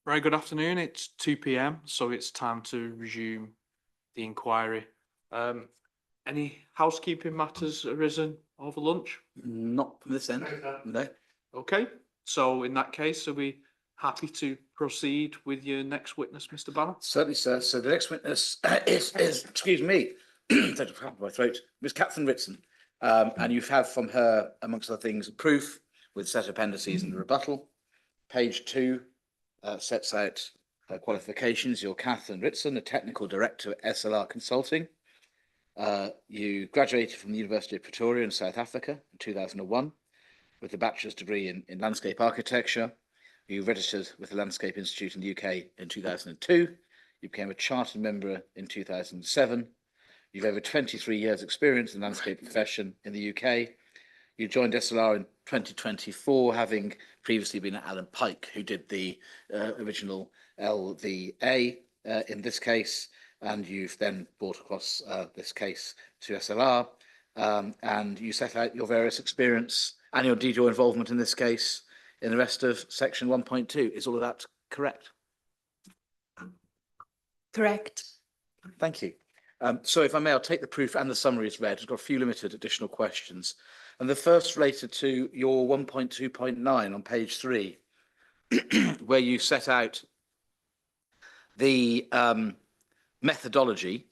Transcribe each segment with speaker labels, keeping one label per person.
Speaker 1: Very good afternoon. It's 2 p.m, so it's time to resume the inquiry. Any housekeeping matters arisen over lunch?
Speaker 2: Not from this end, no.
Speaker 1: Okay, so in that case, are we happy to proceed with your next witness, Mr. Banner?
Speaker 2: Certainly, sir. So the next witness is excuse me, don't have my throat, Miss Catherine Ritson. And you have from her, amongst other things, proof with set appendices and a rebuttal. Page 2 sets out her qualifications. You're Catherine Ritson, a technical director at SLR Consulting. You graduated from the University of Pretoria in South Africa in 2001 with a bachelor's degree in landscape architecture. You registered with the Landscape Institute in the UK in 2002. You became a chartered member in 2007. You've over 23 years experience in the landscape profession in the UK. You joined SLR in 2024, having previously been at Alan Pike, who did the original LVA in this case, and you've then brought across this case to SLR, and you set out your various experience and indeed your involvement in this case in the rest of section 1.2. Is all of that correct?
Speaker 3: Correct.
Speaker 2: Thank you. So if I may, I'll take the proof and the summary as read. I've got a few limited additional questions. And the first related to your 1.2.9 on page 3, where you set out the methodology,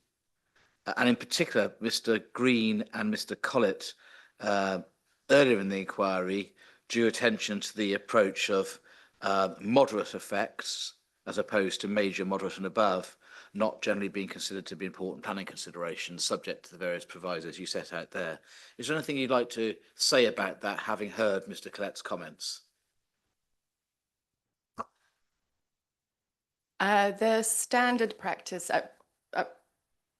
Speaker 2: and in particular, Mr. Green and Mr. Collett, earlier in the inquiry, drew attention to the approach of moderate effects as opposed to major, moderate and above, not generally being considered to be important planning considerations subject to the various provisos you set out there. Is there anything you'd like to say about that, having heard Mr. Collett's comments?
Speaker 3: The standard practice,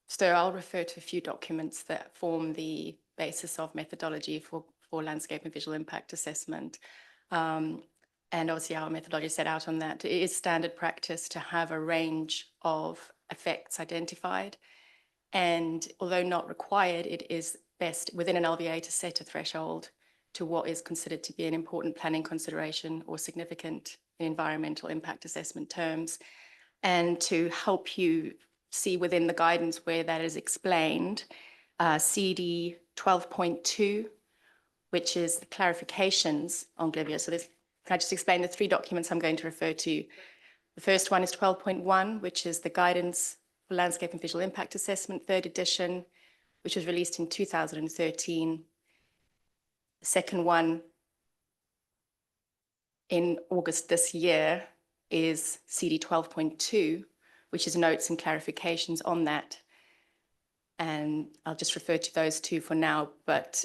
Speaker 3: so I'll refer to a few documents that form the basis of methodology for landscape and visual impact assessment. And obviously our methodology set out on that. It is standard practice to have a range of effects identified. And although not required, it is best within an LVA to set a threshold to what is considered to be an important planning consideration or significant in environmental impact assessment terms. And to help you see within the guidance where that is explained, CD 12.2, which is the clarifications on GLIVIA. So can I just explain the 3 documents I'm going to refer to? The first one is 12.1, which is the guidance for landscape and visual impact assessment, 3rd edition, which was released in 2013. The second one in August this year is CD 12.2, which is notes and clarifications on that. And I'll just refer to those 2 for now, but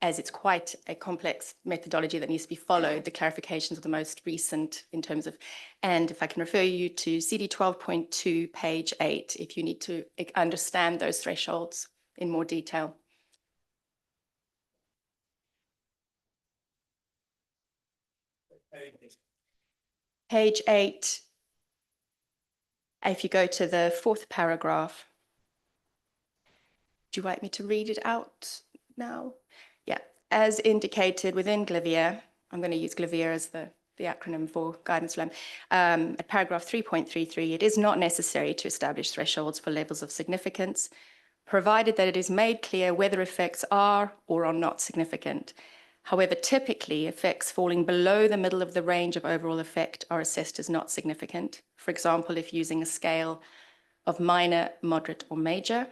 Speaker 3: as it's quite a complex methodology that needs to be followed, the clarifications are the most recent in terms of, and if I can refer you to CD 12.2, page 8, if you need to understand those thresholds in more detail. Page 8, if you go to the 4th paragraph, do you like me to read it out now? Yeah, as indicated within GLIVIA, I'm going to use GLIVIA as the acronym for guidance line. At paragraph 3.33, it is not necessary to establish thresholds for levels of significance, provided that it is made clear whether effects are or are not significant. However, typically, effects falling below the middle of the range of overall effect are assessed as not significant. For example, if using a scale of minor, moderate, or major,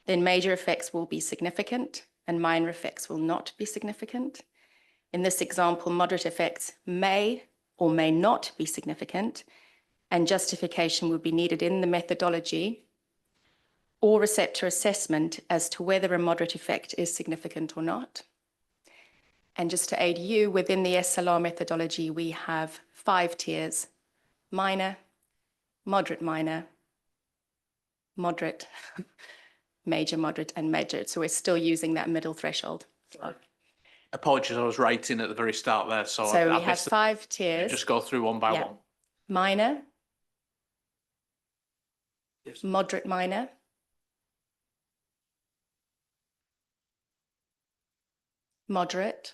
Speaker 3: then major effects will be significant and minor effects will not be significant. In this example, moderate effects may or may not be significant, and justification would be needed in the methodology or receptor assessment as to whether a moderate effect is significant or not. And just to aid you, within the SLR methodology, we have 5 tiers: minor, moderate, major, moderate, and major. So we're still using that middle threshold.
Speaker 1: Right. Apologies, I was writing at the very start there. So
Speaker 3: we have 5 tiers.
Speaker 1: Just go through one by one.
Speaker 3: Minor,
Speaker 1: Yes.
Speaker 3: Moderate minor, moderate,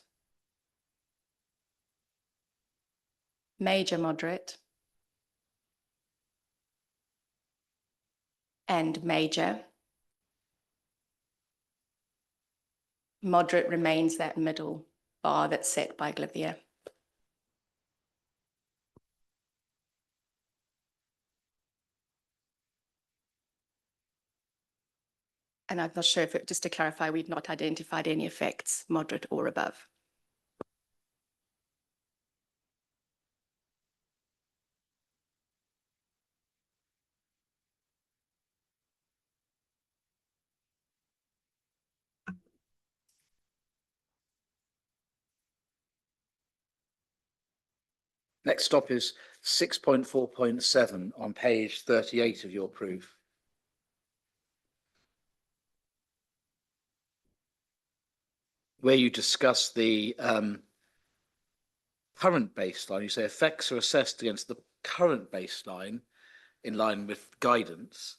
Speaker 3: major moderate, and major. Moderate remains that middle bar that's set by Glivia. And I'm not sure if, just to clarify, we've not identified any effects, moderate or above.
Speaker 2: Next stop is 6.4.7 on page 38 of your proof. Where you discuss the current baseline, you say effects are assessed against the current baseline in line with guidance,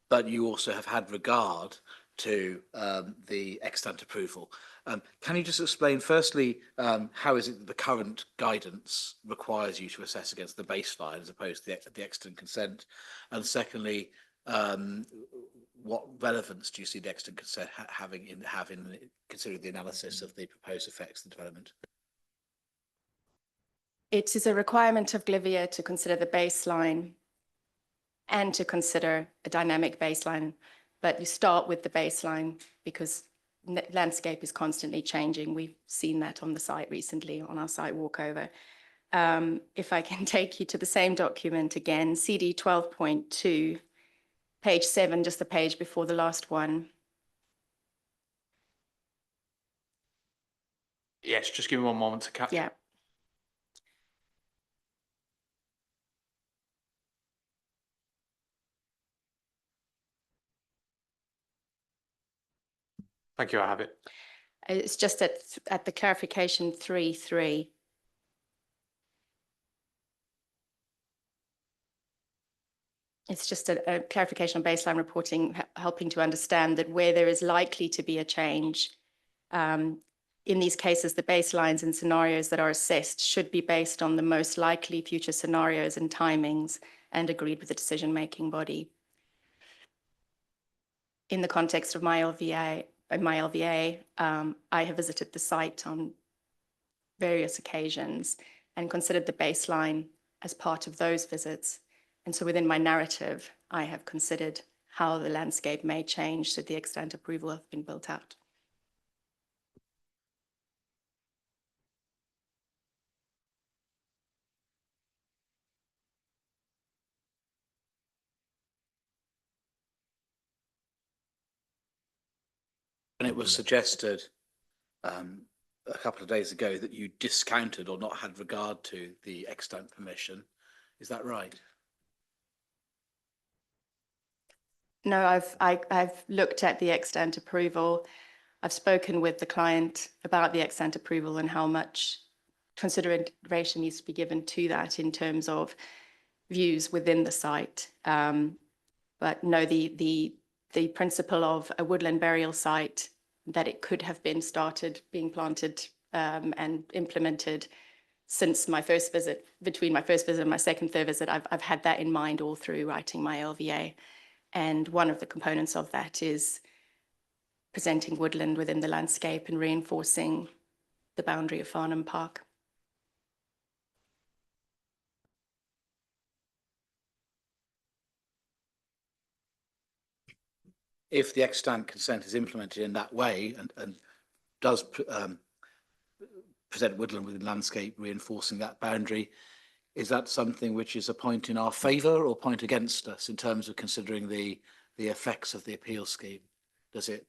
Speaker 2: but you also have had regard to the extant approval. Can you just explain, firstly, how is it that the current guidance requires you to assess against the baseline as opposed to the extant consent? And secondly, what relevance do you see the extant consent having in considering the analysis of the proposed effects of the development?
Speaker 3: It is a requirement of Glivia to consider the baseline and to consider a dynamic baseline, but you start with the baseline because landscape is constantly changing. We've seen that on the site recently, on our site walkover. If I can take you to the same document again, CD 12.2, page 7, just the page before the last one.
Speaker 1: Yes, just give me one moment to catch.
Speaker 3: Yeah.
Speaker 1: Thank you, I have it.
Speaker 3: It's just at the clarification 3.3. It's just a clarification on baseline reporting, helping to understand that where there is likely to be a change, in these cases, the baselines and scenarios that are assessed should be based on the most likely future scenarios and timings and agreed with the decision-making body. In the context of my LVA, I have visited the site on various occasions and considered the baseline as part of those visits. And so within my narrative, I have considered how the landscape may change should the extant approval have been built out.
Speaker 2: And it was suggested a couple of days ago that you discounted or not had regard to the extant permission. Is that right?
Speaker 3: No, I've looked at the extant approval. I've spoken with the client about the extant approval and how much consideration needs to be given to that in terms of views within the site. But no, the principle of a woodland burial site, that it could have been started being planted and implemented since my first visit, between my first visit and my second, third visit, I've had that in mind all through writing my LVA. And one of the components of that is presenting woodland within the landscape and reinforcing the boundary of Farnham Park.
Speaker 2: If the extant consent is implemented in that way and does present woodland within landscape, reinforcing that boundary, is that something which is a point in our favour or point against us in terms of considering the effects of the appeal scheme? Does it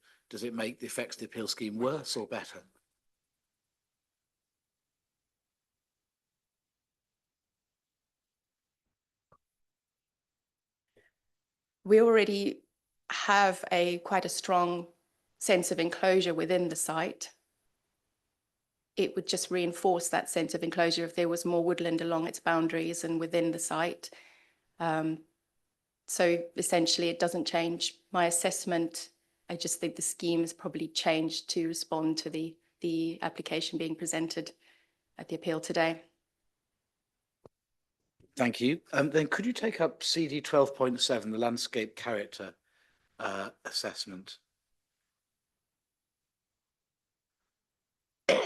Speaker 2: make the effects of the appeal scheme worse or better?
Speaker 3: We already have quite a strong sense of enclosure within the site. It would just reinforce that sense of enclosure if there was more woodland along its boundaries and within the site. So essentially it doesn't change my assessment. I just think the scheme has probably changed to respond to the application being presented at the appeal today.
Speaker 2: Thank you. Then could you take up CD 12.7, the landscape character assessment? And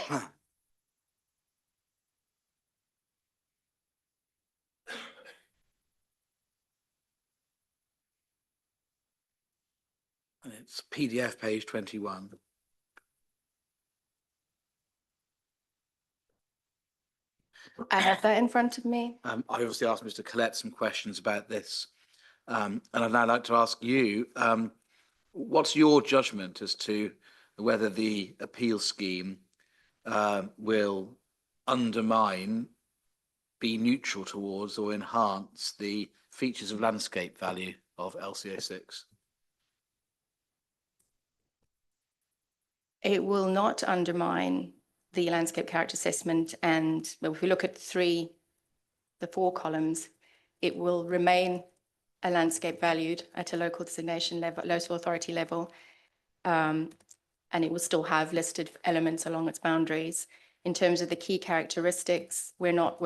Speaker 2: it's PDF page 21.
Speaker 3: I have that in front of me.
Speaker 2: I obviously asked Mr. Collette some questions about this. And I'd now like to ask you, what's your judgment as to whether the appeal scheme will undermine, be neutral towards, or enhance the features of landscape value of LCA 6?
Speaker 3: It will not undermine the landscape character assessment. And well, if we look at the 4 columns, it will remain a landscape valued at a local designation level, local authority level. And it will still have listed elements along its boundaries. In terms of the key characteristics, we're not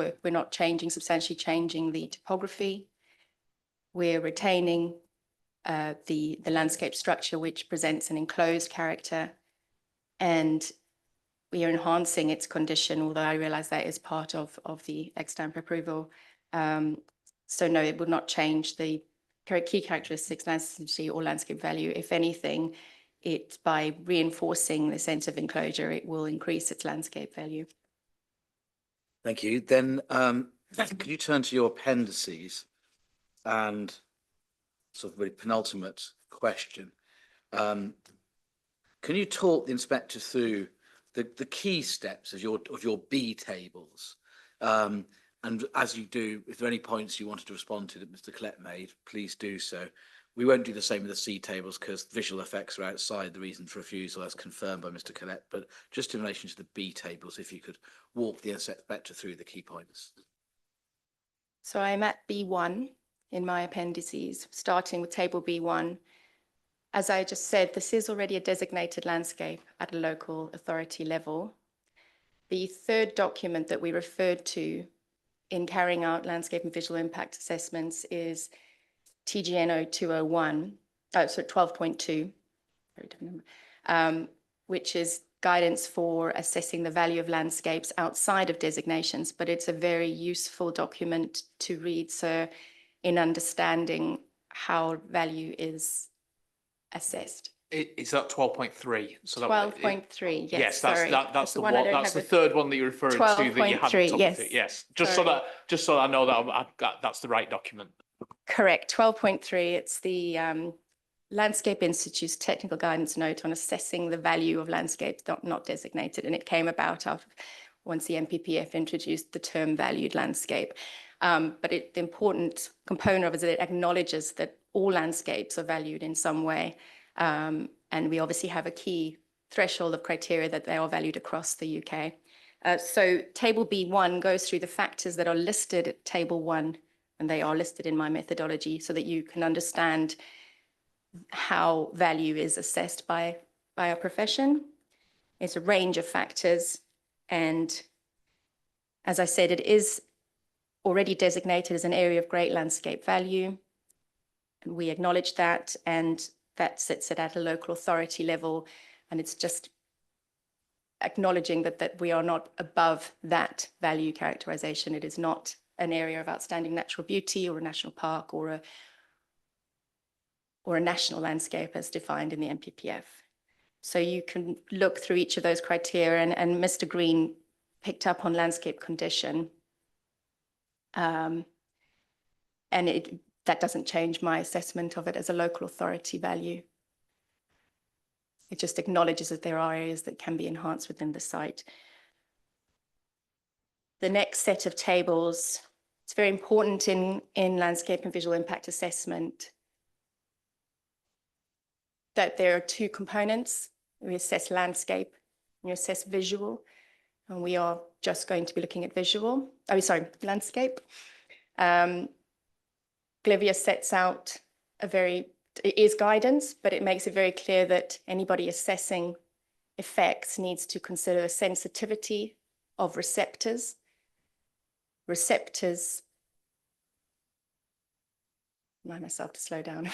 Speaker 3: substantially changing the topography. We're retaining the landscape structure, which presents an enclosed character, and we are enhancing its condition, although I realize that is part of the ex-stamp approval. So no, it would not change the key characteristics, landscape or landscape value. If anything, by reinforcing the sense of enclosure, it will increase its landscape value.
Speaker 2: Thank you. Then could you turn to your appendices and sort of the penultimate question? Can you talk the inspector through the key steps of your B tables? And as you do, if there are any points you wanted to respond to that Mr. Collette made, please do so. We won't do the same with the C tables because visual effects are outside the reason for refusal as confirmed by Mr. Collette, but just in relation to the B tables, if you could walk the inspector through the key points.
Speaker 3: So I'm at B1 in my appendices, starting with table B1. As I just said, this is already a designated landscape at a local authority level. The third document that we referred to in carrying out landscape and visual impact assessments is TGN 0201, so 12.2, very different number, which is guidance for assessing the value of landscapes outside of designations, but it's a very useful document to read, so in understanding how value is assessed.
Speaker 1: Is that 12.3? So
Speaker 3: 12.3, yes,
Speaker 1: that's
Speaker 3: sorry.
Speaker 1: that's the one. That's the third one that you're referring to that you had
Speaker 3: 12.3, yes.
Speaker 1: Yes, just so I know that I've got that's the right document.
Speaker 3: Correct, 12.3. It's the Landscape Institute's technical guidance note on assessing the value of landscapes not designated, and it came about once the MPPF introduced the term valued landscape. But the important component of it is that it acknowledges that all landscapes are valued in some way. And we obviously have a key threshold of criteria that they are valued across the UK. So table B1 goes through the factors that are listed at table 1, and they are listed in my methodology so that you can understand how value is assessed by our profession. It's a range of factors. And as I said, it is already designated as an area of great landscape value. And we acknowledge that, and that sits it at a local authority level. And it's just acknowledging that we are not above that value characterization. It is not an area of outstanding natural beauty or a national park or a national landscape as defined in the MPPF. So you can look through each of those criteria, and Mr. Green picked up on landscape condition. And that doesn't change my assessment of it as a local authority value. It just acknowledges that there are areas that can be enhanced within the site. The next set of tables, it's very important in landscape and visual impact assessment that there are 2 components. We assess landscape and we assess visual, and we are just going to be looking at visual. Oh, sorry, landscape. Glivia sets out it is guidance, but it makes it very clear that anybody assessing effects needs to consider the sensitivity of receptors. Receptors remind myself to slow down.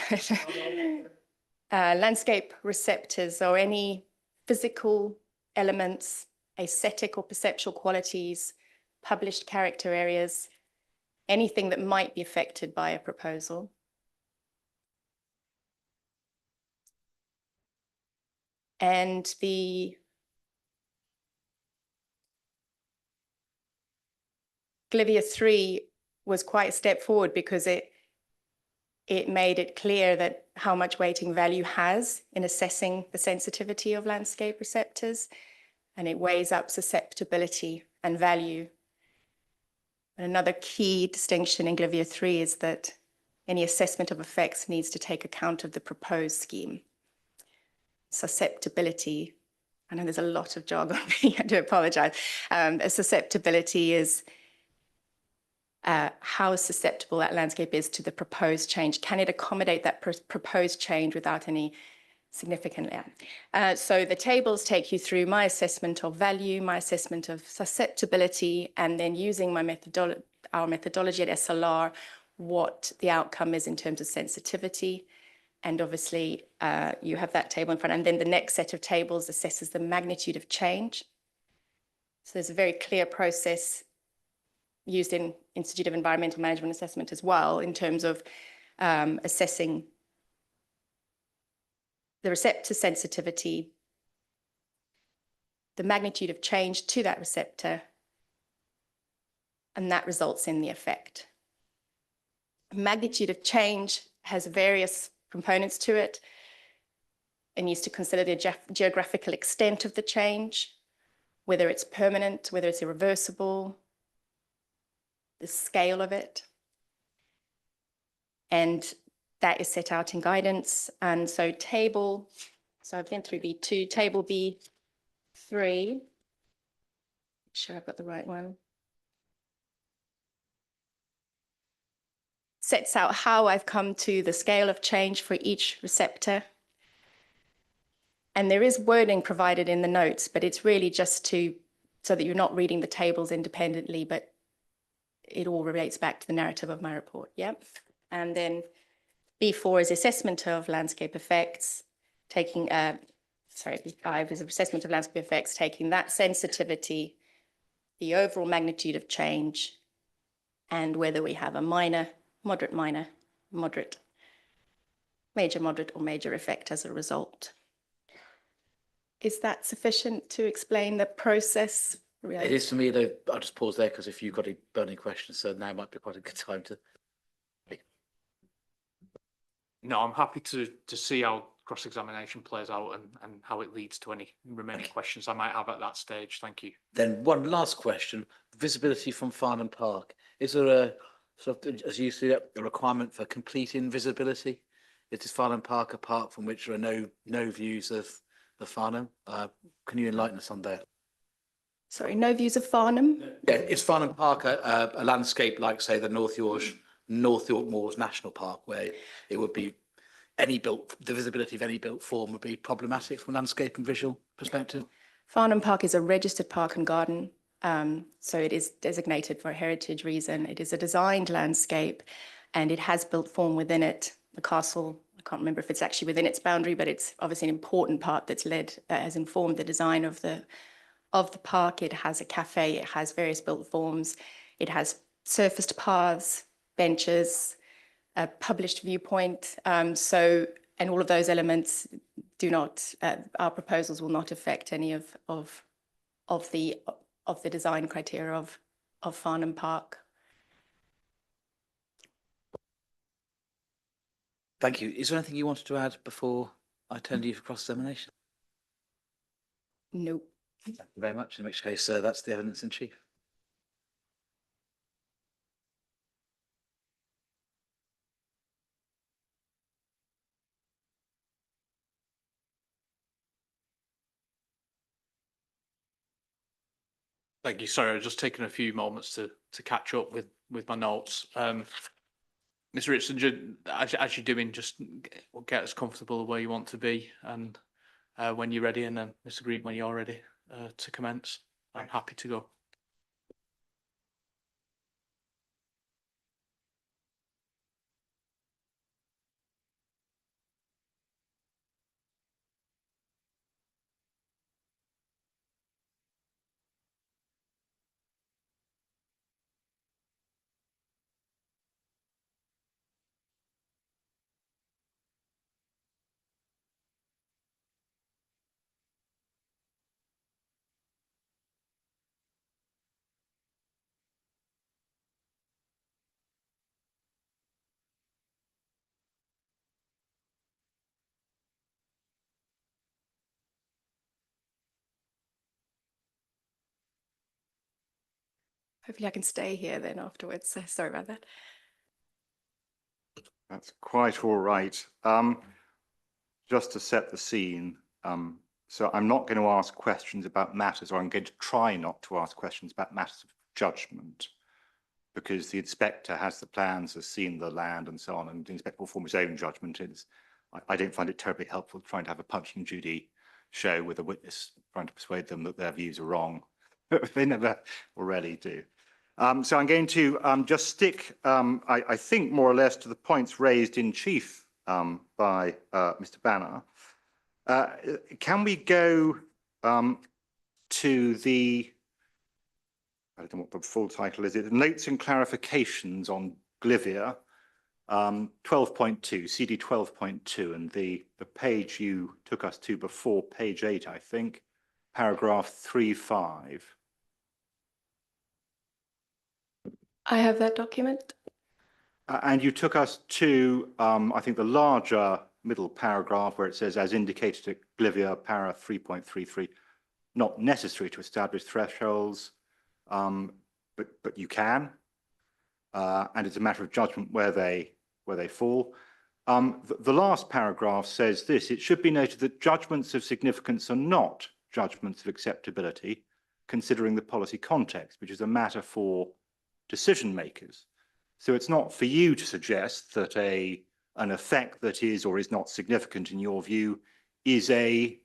Speaker 3: Landscape receptors or any physical elements, aesthetic or perceptual qualities, published character areas, anything that might be affected by a proposal. And the Glivia 3 was quite a step forward because it made it clear that how much weighting value has in assessing the sensitivity of landscape receptors, and it weighs up susceptibility and value. And another key distinction in Glivia 3 is that any assessment of effects needs to take account of the proposed scheme. Susceptibility, I know there's a lot of jargon, I do apologize. Susceptibility is how susceptible that landscape is to the proposed change. Can it accommodate that proposed change without any significant? So the tables take you through my assessment of value, my assessment of susceptibility, and then using my our methodology at SLR, what the outcome is in terms of sensitivity. And obviously, you have that table in front. And then the next set of tables assesses the magnitude of change. So there's a very clear process used in Institute of Environmental Management Assessment as well in terms of assessing the receptor sensitivity, the magnitude of change to that receptor, and that results in the effect. Magnitude of change has various components to it and needs to consider the geographical extent of the change, whether it's permanent, whether it's irreversible, the scale of it. And that is set out in guidance. And so I've been through B2, table B3. Make sure I've got the right one. Sets out how I've come to the scale of change for each receptor. And there is wording provided in the notes, but it's really just so that you're not reading the tables independently, but it all relates back to the narrative of my report. Yep. And then B4 is assessment of landscape effects, B5 is assessment of landscape effects, taking that sensitivity, the overall magnitude of change, and whether we have a minor, moderate, minor, moderate, major, moderate, or major effect as a result. Is that sufficient to explain the process?
Speaker 2: It is for me, though. I'll just pause there because if you've got any burning questions, so now might be quite a good time to.
Speaker 1: No, I'm happy to see how cross-examination plays out and how it leads to any remaining questions I might have at that stage. Thank you.
Speaker 2: Then one last question: visibility from Farnham Park. Is there a sort of, as you see it, a requirement for complete invisibility? Is this Farnham Park a park from which there are no views of Farnham? Can you enlighten us on that?
Speaker 3: Sorry, no views of Farnham?
Speaker 2: Yeah, is Farnham Park a landscape like, say, the North York Moors National Park, where it would be the visibility of any built form would be problematic from a landscape and visual perspective?
Speaker 3: Farnham Park is a registered park and garden, so it is designated for a heritage reason. It is a designed landscape, and it has built form within it. The castle, I can't remember if it's actually within its boundary, but it's obviously an important part that has informed the design of the park. It has a cafe, it has various built forms, it has surfaced paths, benches, a published viewpoint. And all of those elements do not, our proposals will not affect any of the design criteria of Farnham Park.
Speaker 2: Thank you. Is there anything you wanted to add before I turn to you for cross-examination?
Speaker 3: Nope.
Speaker 2: Thank you very much. In which case, that's the evidence in chief.
Speaker 1: Thank you. Sorry, I was just taking a few moments to catch up with my notes. Mr. Richardson, as you're doing, just get as comfortable where you want to be, and when you're ready, and then Mr. Green, when you're ready to commence, I'm happy to go.
Speaker 3: Hopefully I can stay here then afterwards. So sorry about that.
Speaker 4: That's quite all right. Just to set the scene, so I'm not going to ask questions about matters, or I'm going to try not to ask questions about matters of judgment, because the inspector has the plans, has seen the land and so on, and the inspector will form his own judgment. I don't find it terribly helpful trying to have a Punch and Judy show with a witness trying to persuade them that their views are wrong. They never already do. So I'm going to just stick, I think, more or less to the points raised in chief by Mr. Banner. Can we go to the, I don't know what the full title is, it notes and clarifications on Glivia, 12.2, CD 12.2, and the page you took us to before, page 8, I think, paragraph 3.5.
Speaker 3: I have that document.
Speaker 4: And you took us to, I think, the larger middle paragraph where it says, as indicated at Glivia, para 3.33, not necessary to establish thresholds, but you can, and it's a matter of judgment where they fall. The last paragraph says this: it should be noted that judgments of significance are not judgments of acceptability, considering the policy context, which is a matter for decision makers. So it's not for you to suggest that an effect that is or is not significant in your view is a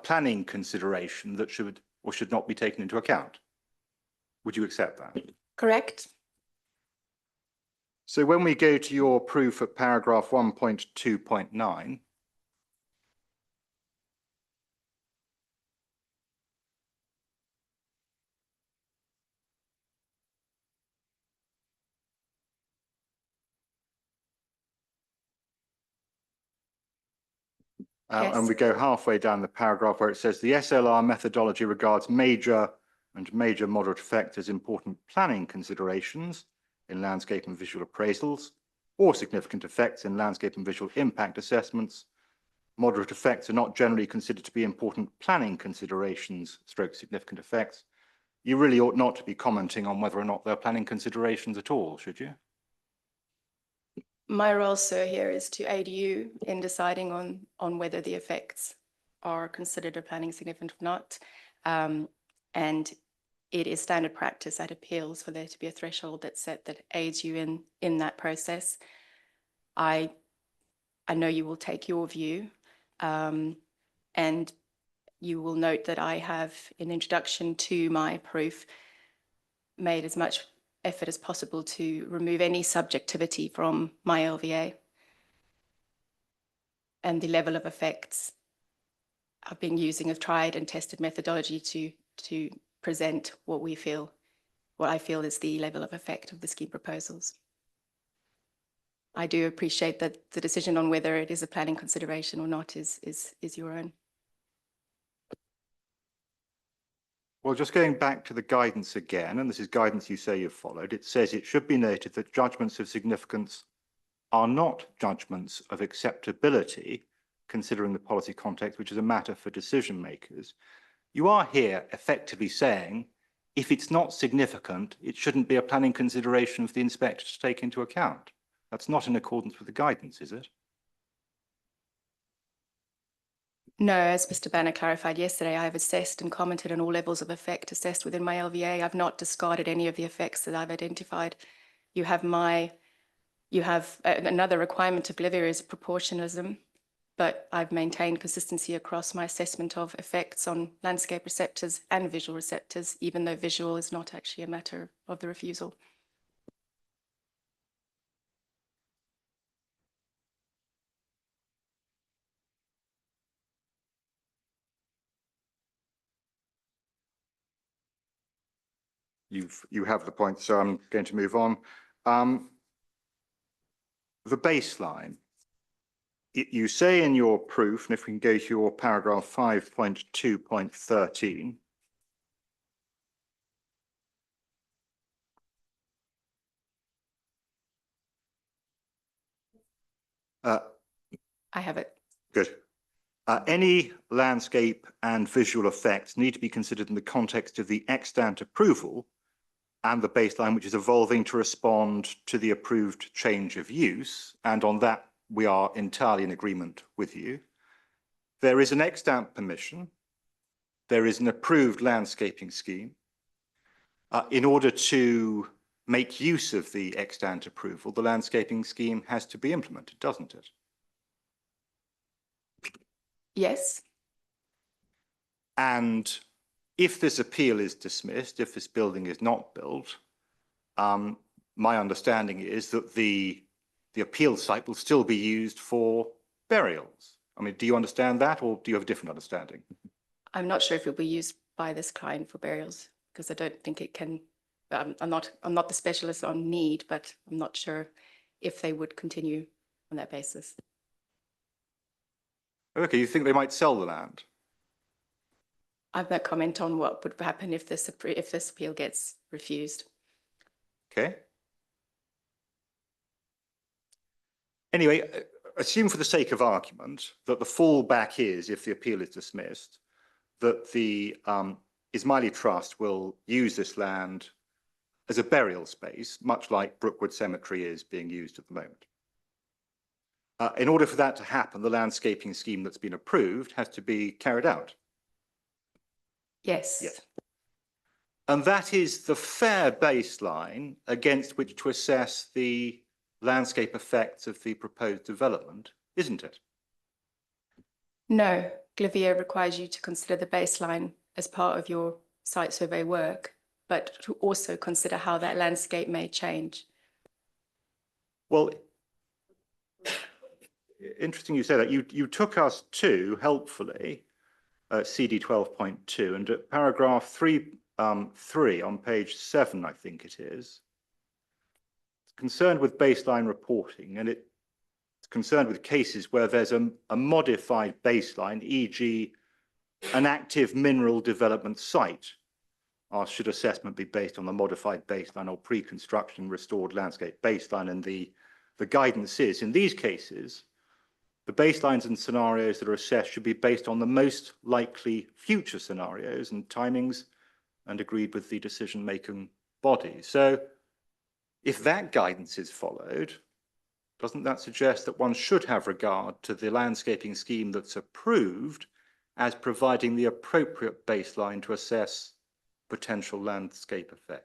Speaker 4: planning consideration that should or should not be taken into account. Would you accept that?
Speaker 3: Correct.
Speaker 4: So when we go to your proof at paragraph 1.2.9,
Speaker 3: Yes.
Speaker 4: and we go halfway down the paragraph where it says the SLR methodology regards major and major moderate effects as important planning considerations in landscape and visual appraisals, or significant effects in landscape and visual impact assessments. Moderate effects are not generally considered to be important planning considerations, stroke significant effects. You really ought not to be commenting on whether or not they're planning considerations at all, should you?
Speaker 3: My role, sir, here is to aid you in deciding on whether the effects are considered a planning significant or not. And it is standard practice at appeals for there to be a threshold that's set that aids you in that process. I know you will take your view, and you will note that I have, in introduction to my proof, made as much effort as possible to remove any subjectivity from my LVA. And the level of effects I've been using a tried and tested methodology to present what I feel is the level of effect of the scheme proposals. I do appreciate that the decision on whether it is a planning consideration or not is your own.
Speaker 4: Well, just going back to the guidance again, and this is guidance you say you've followed, it says it should be noted that judgments of significance are not judgments of acceptability, considering the policy context, which is a matter for decision makers. You are here effectively saying, if it's not significant, it shouldn't be a planning consideration for the inspector to take into account. That's not in accordance with the guidance, is it?
Speaker 3: No, as Mr. Banner clarified yesterday, I have assessed and commented on all levels of effect assessed within my LVA. I've not discarded any of the effects that I've identified. You have another requirement of Glivia is proportionalism, but I've maintained consistency across my assessment of effects on landscape receptors and visual receptors, even though visual is not actually a matter of the refusal.
Speaker 4: You have the point, so I'm going to move on. The baseline. You say in your proof, and if we can go to your paragraph 5.2.13,
Speaker 3: I have it.
Speaker 4: good. Any landscape and visual effects need to be considered in the context of the extant approval and the baseline, which is evolving to respond to the approved change of use. And on that, we are entirely in agreement with you. There is an extant permission. There is an approved landscaping scheme. In order to make use of the extant approval, the landscaping scheme has to be implemented, doesn't it?
Speaker 3: Yes,
Speaker 4: And if this appeal is dismissed, if this building is not built, my understanding is that the appeal site will still be used for burials. I mean, do you understand that, or do you have a different understanding?
Speaker 3: I'm not sure if it'll be used by this client for burials because I don't think it can. I'm not the specialist on need, but I'm not sure if they would continue on that basis.
Speaker 4: Okay, you think they might sell the land?
Speaker 3: I won't comment on what would happen if this appeal gets refused.
Speaker 4: Okay. Anyway, assume for the sake of argument that the fallback is, if the appeal is dismissed, that the Ismaili Trust will use this land as a burial space, much like Brookwood Cemetery is being used at the moment. In order for that to happen, the landscaping scheme that's been approved has to be carried out.
Speaker 3: Yes.
Speaker 4: Yes. And that is the fair baseline against which to assess the landscape effects of the proposed development, isn't it?
Speaker 3: No, Glivier requires you to consider the baseline as part of your site survey work, but to also consider how that landscape may change.
Speaker 4: Well, interesting you say that. You took us to, helpfully, CD 12.2, and at paragraph 3 on page 7, I think it is, it's concerned with baseline reporting, and it's concerned with cases where there's a modified baseline, e.g. an active mineral development site. Should assessment be based on the modified baseline or pre-construction restored landscape baseline? And the guidance is, in these cases, the baselines and scenarios that are assessed should be based on the most likely future scenarios and timings and agreed with the decision-making body. So if that guidance is followed, doesn't that suggest that one should have regard to the landscaping scheme that's approved as providing the appropriate baseline to assess potential landscape effect?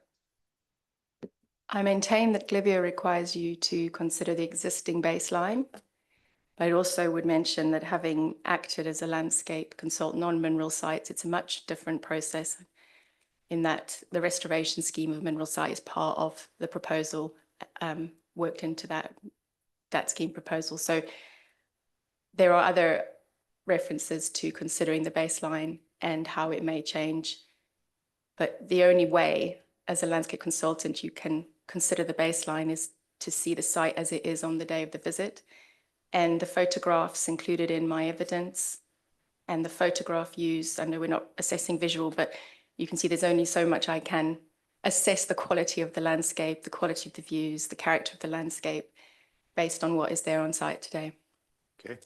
Speaker 3: I maintain that Glivier requires you to consider the existing baseline, but I also would mention that having acted as a landscape consultant on mineral sites, it's a much different process in that the restoration scheme of mineral site is part of the proposal worked into that scheme proposal. So there are other references to considering the baseline and how it may change. But the only way as a landscape consultant you can consider the baseline is to see the site as it is on the day of the visit. And the photographs included in my evidence and the photograph used, I know we're not assessing visual, but you can see there's only so much I can assess the quality of the landscape, the quality of the views, the character of the landscape based on what is there on site today.
Speaker 4: Okay.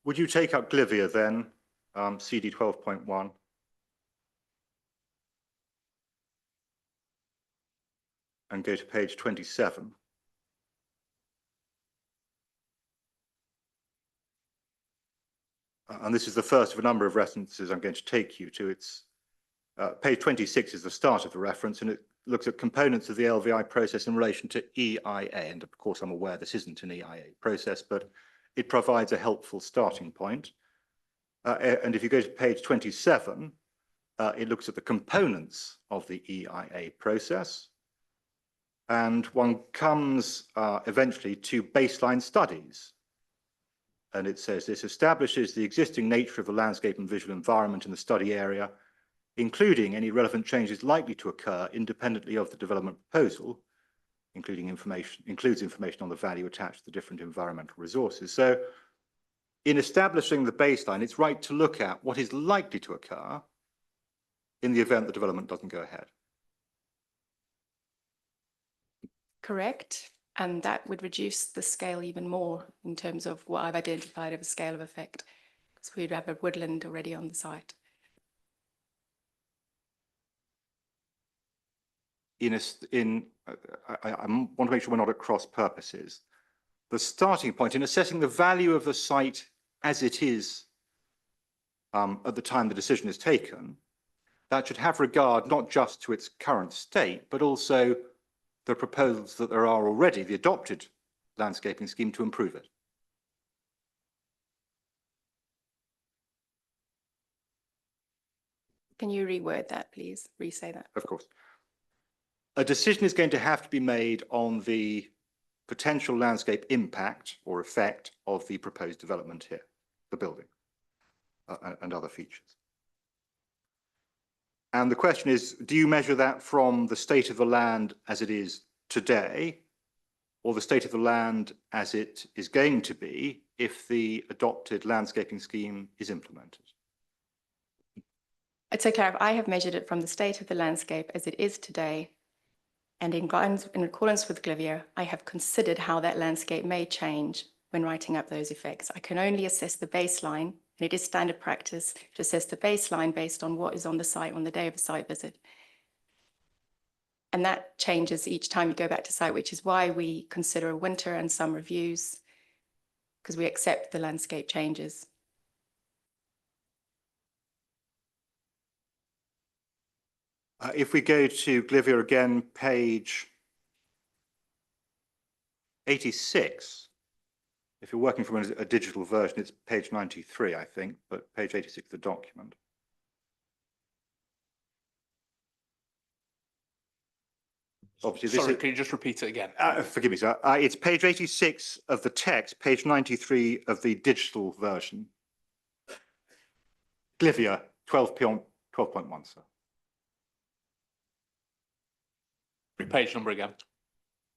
Speaker 4: Would you take up Glivier then, CD 12.1? And go to page 27. And this is the first of a number of references I'm going to take you to. It's page 26 is the start of the reference, and it looks at components of the LVI process in relation to EIA. And of course, I'm aware this isn't an EIA process, but it provides a helpful starting point. And if you go to page 27, it looks at the components of the EIA process. And one comes eventually to baseline studies. And it says this establishes the existing nature of the landscape and visual environment in the study area, including any relevant changes likely to occur independently of the development proposal, includes information on the value attached to the different environmental resources. So in establishing the baseline, it's right to look at what is likely to occur in the event the development doesn't go ahead.
Speaker 3: Correct. And that would reduce the scale even more in terms of what I've identified as a scale of effect, because we'd have a woodland already on the site.
Speaker 4: I want to make sure we're not at cross purposes. The starting point in assessing the value of the site as it is at the time the decision is taken, that should have regard not just to its current state, but also the proposals that there are already, the adopted landscaping scheme to improve it.
Speaker 3: Can you reword that, please? Re-say that.
Speaker 4: Of course. A decision is going to have to be made on the potential landscape impact or effect of the proposed development here, the building and other features. And the question is, do you measure that from the state of the land as it is today, or the state of the land as it is going to be if the adopted landscaping scheme is implemented?
Speaker 3: To clarify, I have measured it from the state of the landscape as it is today, and in accordance with Glivier, I have considered how that landscape may change when writing up those effects. I can only assess the baseline, and it is standard practice to assess the baseline based on what is on the site on the day of a site visit. And that changes each time you go back to site, which is why we consider winter and summer views, because we accept the landscape changes.
Speaker 4: If we go to Glivier again, page 86, if you're working from a digital version, it's page 93, I think, but page 86 of the document. Obviously,
Speaker 1: Sorry, can you just repeat it again?
Speaker 4: Forgive me, sir. It's page 86 of the text, page 93 of the digital version. Glivier, 12.1, sir.
Speaker 1: Page number again.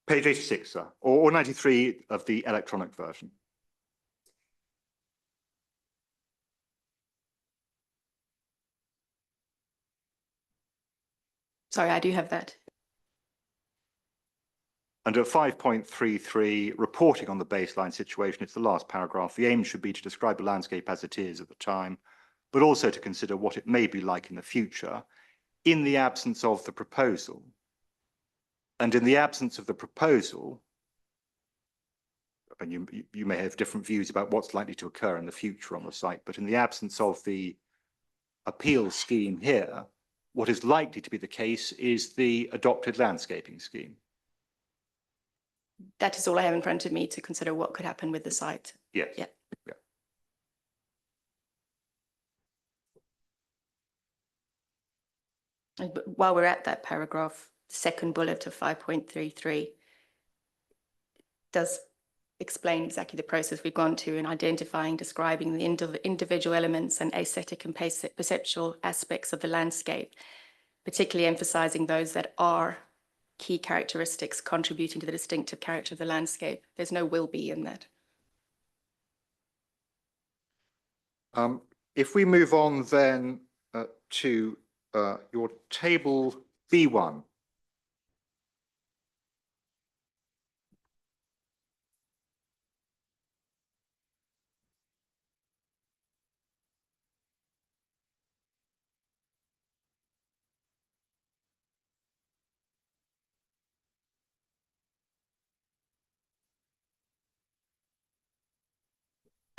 Speaker 4: Page 86, sir, or 93 of the electronic version.
Speaker 3: Sorry, I do have that.
Speaker 4: Under 5.33, reporting on the baseline situation, it's the last paragraph. The aim should be to describe the landscape as it is at the time, but also to consider what it may be like in the future in the absence of the proposal. And in the absence of the proposal, and you may have different views about what's likely to occur in the future on the site, but in the absence of the appeal scheme here, what is likely to be the case is the adopted landscaping scheme.
Speaker 3: That is all I have in front of me to consider what could happen with the site.
Speaker 4: Yes.
Speaker 3: Yeah.
Speaker 4: Yeah.
Speaker 3: But while we're at that paragraph, the second bullet of 5.33 does explain exactly the process we've gone to in identifying, describing the individual elements and aesthetic and perceptual aspects of the landscape, particularly emphasizing those that are key characteristics contributing to the distinctive character of the landscape. There's no will be in that.
Speaker 4: If we move on then to your table B1.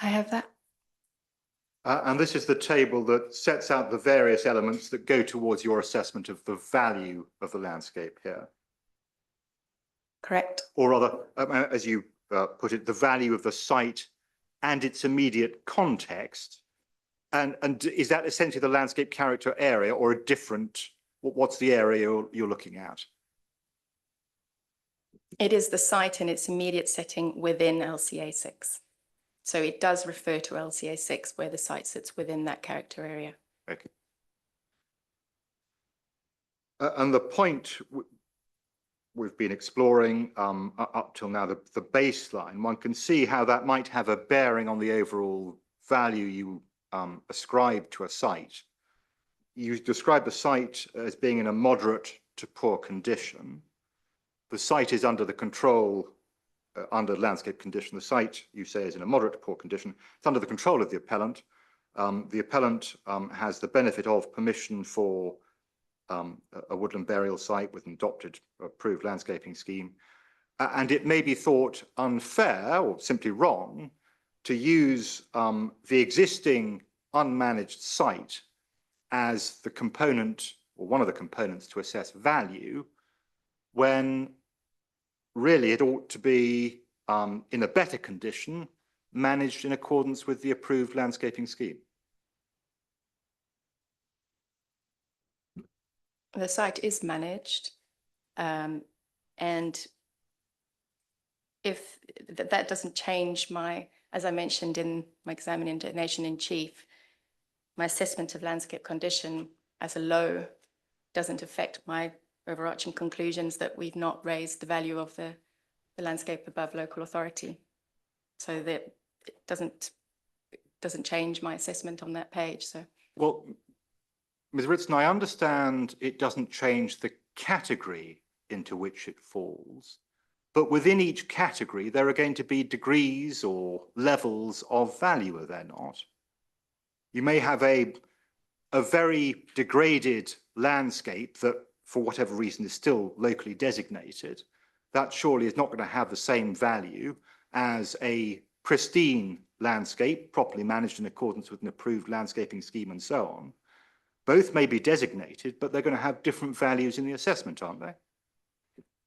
Speaker 3: I have that.
Speaker 4: And this is the table that sets out the various elements that go towards your assessment of the value of the landscape here.
Speaker 3: Correct.
Speaker 4: Or rather, as you put it, the value of the site and its immediate context. And is that essentially the landscape character area or a different, what's the area you're looking at?
Speaker 3: It is the site in its immediate setting within LCA 6. So it does refer to LCA 6 where the site sits within that character area.
Speaker 4: Okay. And the point we've been exploring up till now, the baseline, one can see how that might have a bearing on the overall value you ascribe to a site. You describe the site as being in a moderate to poor condition. The site is under the control, under landscape condition. The site, you say, is in a moderate to poor condition. It's under the control of the appellant. The appellant has the benefit of permission for a woodland burial site with an adopted approved landscaping scheme. And it may be thought unfair or simply wrong to use the existing unmanaged site as the component or one of the components to assess value, when really it ought to be in a better condition, managed in accordance with the approved landscaping scheme.
Speaker 3: The site is managed, and if that doesn't change my, as I mentioned in my examination in chief, my assessment of landscape condition as a low doesn't affect my overarching conclusions that we've not raised the value of the landscape above local authority. So that it doesn't change my assessment on that page. So,
Speaker 4: well, Ms. Ritson, I understand it doesn't change the category into which it falls, but within each category, there are going to be degrees or levels of value, are there not? You may have a very degraded landscape that, for whatever reason, is still locally designated. That surely is not going to have the same value as a pristine landscape, properly managed in accordance with an approved landscaping scheme and so on. Both may be designated, but they're going to have different values in the assessment, aren't they?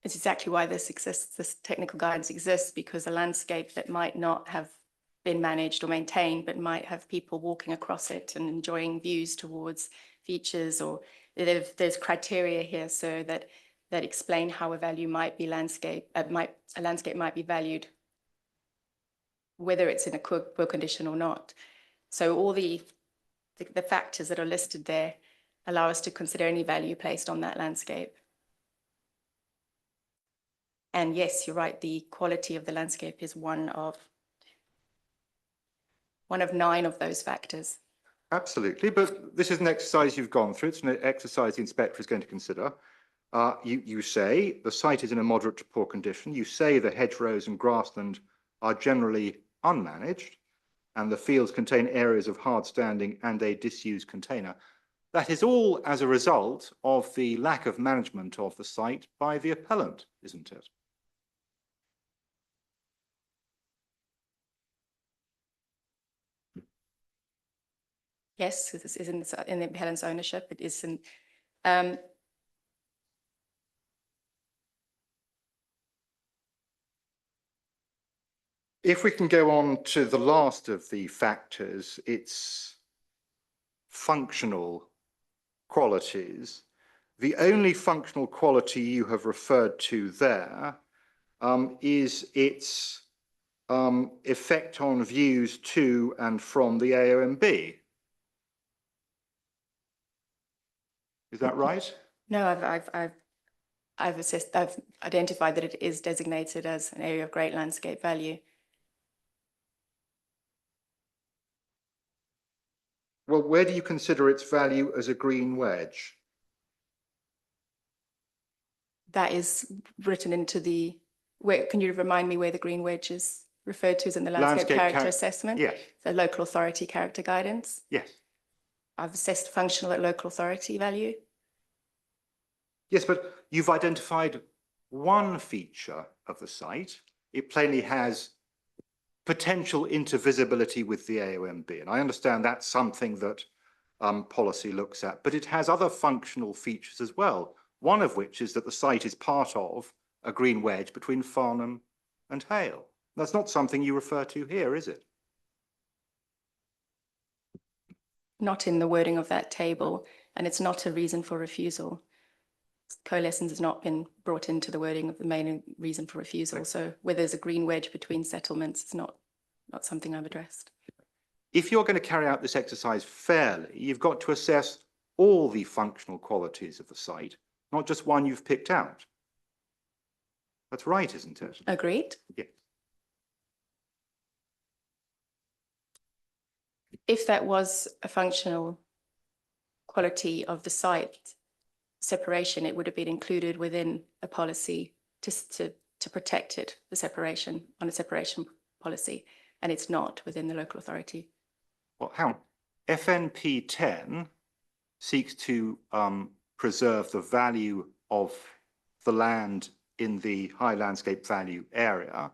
Speaker 3: it's exactly why this exists, this technical guidance exists, because a landscape that might not have been managed or maintained, but might have people walking across it and enjoying views towards features, or there's criteria here so that explain how a value might be a landscape might be valued, whether it's in a poor condition or not. So all the factors that are listed there allow us to consider any value placed on that landscape. And yes, you're right, the quality of the landscape is one of 9 of those factors.
Speaker 4: Absolutely, but this is an exercise you've gone through. It's an exercise the inspector is going to consider. You say the site is in a moderate to poor condition. You say the hedgerows and grassland are generally unmanaged, and the fields contain areas of hard standing and a disused container. That is all as a result of the lack of management of the site by the appellant, isn't it?
Speaker 3: Yes, this is in the appellant's ownership. It is in.
Speaker 4: If we can go on to the last of the factors, it's functional qualities. The only functional quality you have referred to there is its effect on views to and from the AOMB. Is that right?
Speaker 3: No, I've identified that it is designated as an area of great landscape value.
Speaker 4: Well, where do you consider its value as a green wedge?
Speaker 3: That is written into the, can you remind me where the green wedge is referred to as in the landscape character assessment?
Speaker 4: Yes.
Speaker 3: The local authority character guidance.
Speaker 4: Yes.
Speaker 3: I've assessed functional at local authority value.
Speaker 4: Yes, but you've identified one feature of the site. It plainly has potential intervisibility with the AOMB, and I understand that's something that policy looks at, but it has other functional features as well, one of which is that the site is part of a green wedge between Farnham and Hale. That's not something you refer to here, is it?
Speaker 3: Not in the wording of that table, and it's not a reason for refusal. Coalescence has not been brought into the wording of the main reason for refusal. So where there's a green wedge between settlements, it's not something I've addressed.
Speaker 4: If you're going to carry out this exercise fairly, you've got to assess all the functional qualities of the site, not just one you've picked out. That's right, isn't it?
Speaker 3: Agreed.
Speaker 4: Yes.
Speaker 3: If that was a functional quality of the site separation, it would have been included within a policy to protect it, the separation, on a separation policy, and it's not within the local authority.
Speaker 4: Well, hang on. FNP 10 seeks to preserve the value of the land in the high landscape value area,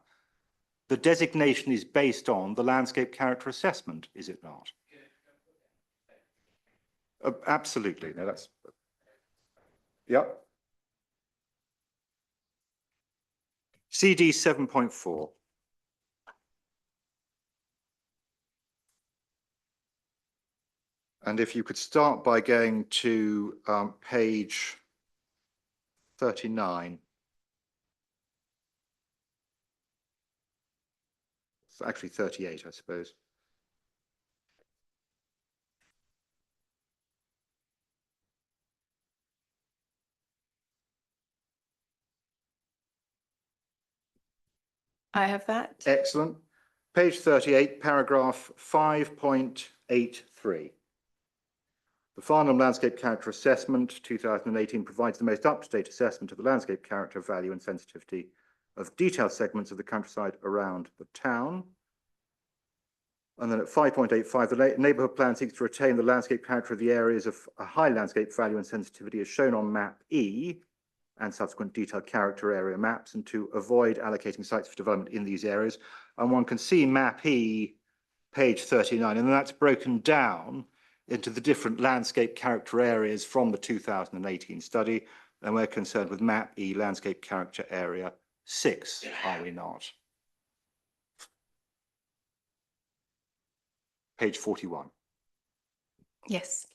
Speaker 4: the designation is based on the landscape character assessment, is it not? Absolutely. No, that's, yep. CD 7.4. And if you could start by going to page 39. It's actually 38, I suppose.
Speaker 3: I have that.
Speaker 4: Excellent. Page 38, paragraph 5.83. The Farnham Landscape Character Assessment 2018 provides the most up-to-date assessment of the landscape character, value and sensitivity of detailed segments of the countryside around the town. And then at 5.85, the neighbourhood plan seeks to retain the landscape character of the areas of a high landscape value and sensitivity as shown on map E and subsequent detailed character area maps, and to avoid allocating sites for development in these areas. And one can see map E, page 39, and that's broken down into the different landscape character areas from the 2018 study. And we're concerned with map E, landscape character area 6, are we not? Page 41.
Speaker 3: Yes.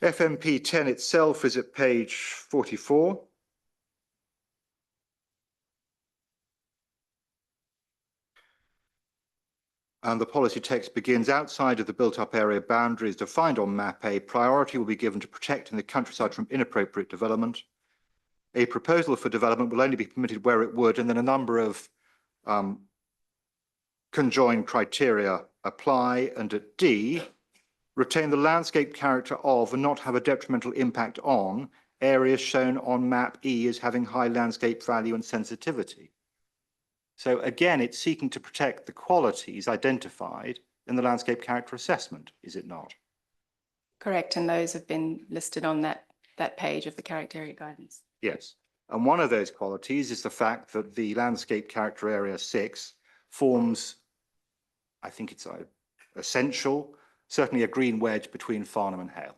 Speaker 4: FMP 10 itself is at page 44. And the policy text begins: outside of the built-up area boundaries defined on map A, priority will be given to protecting the countryside from inappropriate development. A proposal for development will only be permitted where it would, and then a number of conjoined criteria apply. And at D, retain the landscape character of and not have a detrimental impact on areas shown on map E as having high landscape value and sensitivity. So again, it's seeking to protect the qualities identified in the landscape character assessment, is it not?
Speaker 3: Correct. And those have been listed on that page of the character area guidance.
Speaker 4: Yes. And one of those qualities is the fact that the landscape character area 6 forms, I think it's essential, certainly a green wedge between Farnham and Hale.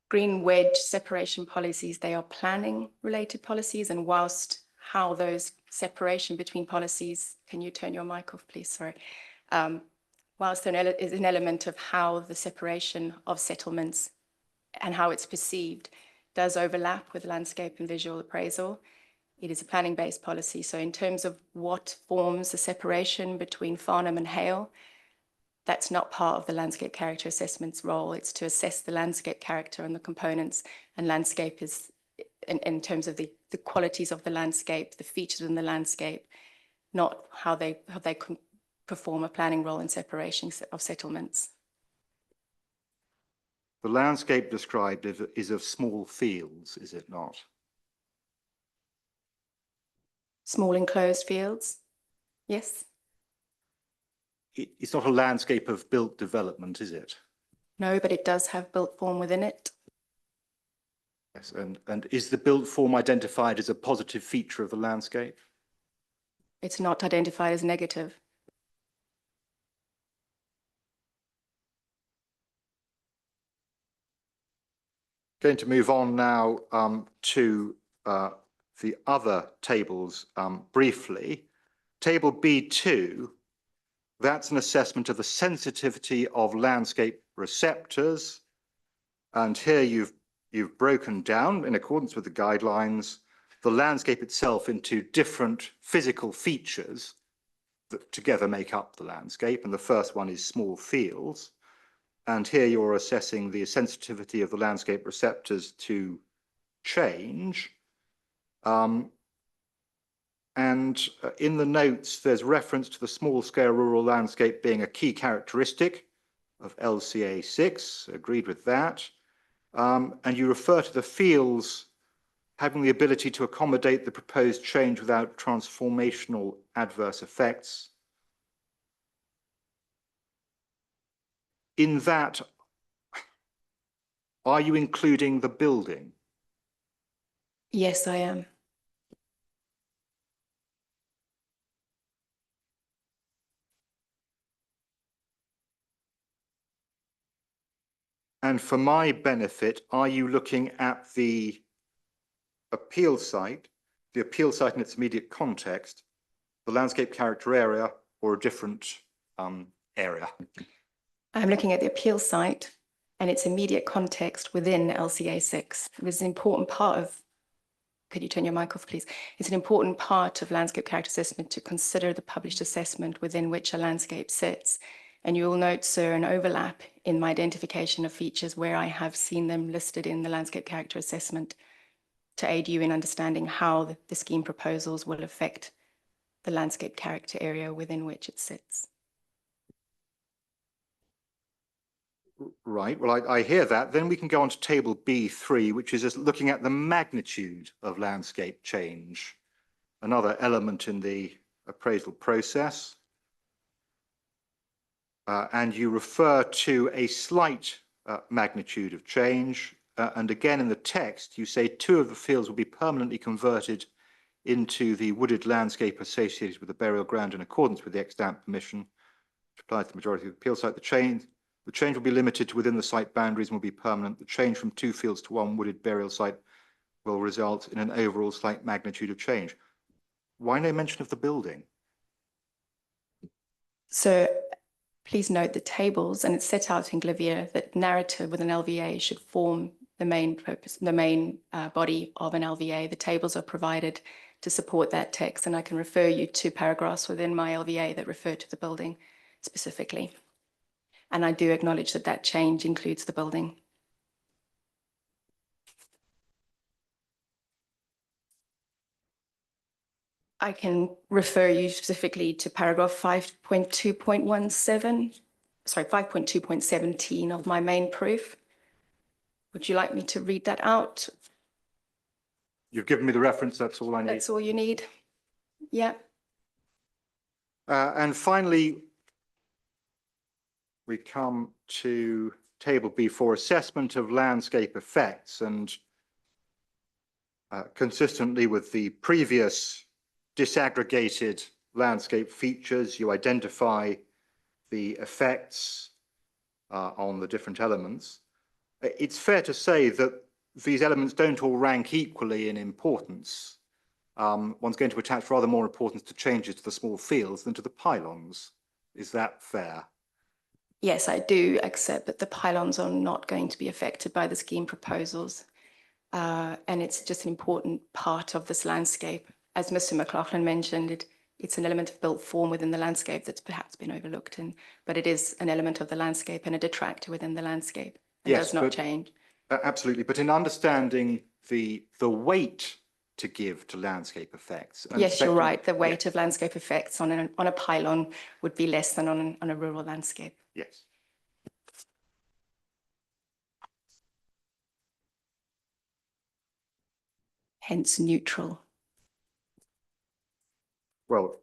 Speaker 3: Green wedge separation policies, they are planning related policies, and whilst how those separation between policies, can you turn your mic off, please? Sorry. Whilst there is an element of how the separation of settlements and how it's perceived does overlap with landscape and visual appraisal, it is a planning-based policy. So in terms of what forms the separation between Farnham and Hale, that's not part of the landscape character assessment's role. It's to assess the landscape character and the components, and landscape is in terms of the qualities of the landscape, the features in the landscape, not how they can perform a planning role in separation of settlements.
Speaker 4: The landscape described is of small fields, is it not?
Speaker 3: Small enclosed fields, yes.
Speaker 4: It's not a landscape of built development, is it?
Speaker 3: No, but it does have built form within it.
Speaker 4: Yes, and is the built form identified as a positive feature of the landscape?
Speaker 3: It's not identified as negative.
Speaker 4: Going to move on now to the other tables briefly. Table B2, that's an assessment of the sensitivity of landscape receptors. And here you've broken down, in accordance with the guidelines, the landscape itself into different physical features that together make up the landscape. And the first one is small fields. And here you're assessing the sensitivity of the landscape receptors to change. And in the notes, there's reference to the small-scale rural landscape being a key characteristic of LCA 6, agreed with that. And you refer to the fields having the ability to accommodate the proposed change without transformational adverse effects. In that, Are you including the building?
Speaker 3: Yes, I am.
Speaker 4: And for my benefit, are you looking at the appeal site in its immediate context, the landscape character area, or a different area?
Speaker 3: I'm looking at the appeal site and its immediate context within LCA 6. It was an important part of, could you turn your mic off, please? It's an important part of landscape character assessment to consider the published assessment within which a landscape sits. And you will note, sir, an overlap in my identification of features where I have seen them listed in the landscape character assessment to aid you in understanding how the scheme proposals will affect the landscape character area within which it sits.
Speaker 4: Right, well, I hear that. Then we can go on to table B3, which is just looking at the magnitude of landscape change, another element in the appraisal process. And you refer to a slight magnitude of change. And again, in the text, you say 2 of the fields will be permanently converted into the wooded landscape associated with the burial ground in accordance with the extant permission, which applies to the majority of the appeal site. The change will be limited to within the site boundaries and will be permanent. The change from 2 fields to 1 wooded burial site will result in an overall slight magnitude of change. Why no mention of the building?
Speaker 3: So please note the tables, and it's set out in Glivier that narrative with an LVA should form the main purpose, the main body of an LVA. The tables are provided to support that text, and I can refer you to paragraphs within my LVA that refer to the building specifically. And I do acknowledge that that change includes the building. I can refer you specifically to paragraph 5.2.17, sorry, 5.2.17 of my main proof. Would you like me to read that out?
Speaker 4: You've given me the reference, that's all I need.
Speaker 3: That's all you need? Yeah.
Speaker 4: And finally, we come to table B4, assessment of landscape effects, and consistently with the previous disaggregated landscape features, you identify the effects on the different elements. It's fair to say that these elements don't all rank equally in importance. One's going to attach rather more importance to changes to the small fields than to the pylons. Is that fair?
Speaker 3: Yes, I do accept that the pylons are not going to be affected by the scheme proposals. And it's just an important part of this landscape. As Mr. McLaughlin mentioned, it's an element of built form within the landscape that's perhaps been overlooked, but it is an element of the landscape and a detractor within the landscape. It does not change.
Speaker 4: Absolutely, but in understanding the weight to give to landscape effects.
Speaker 3: Yes, you're right. The weight of landscape effects on a pylon would be less than on a rural landscape.
Speaker 4: Yes.
Speaker 3: Hence neutral.
Speaker 4: Well,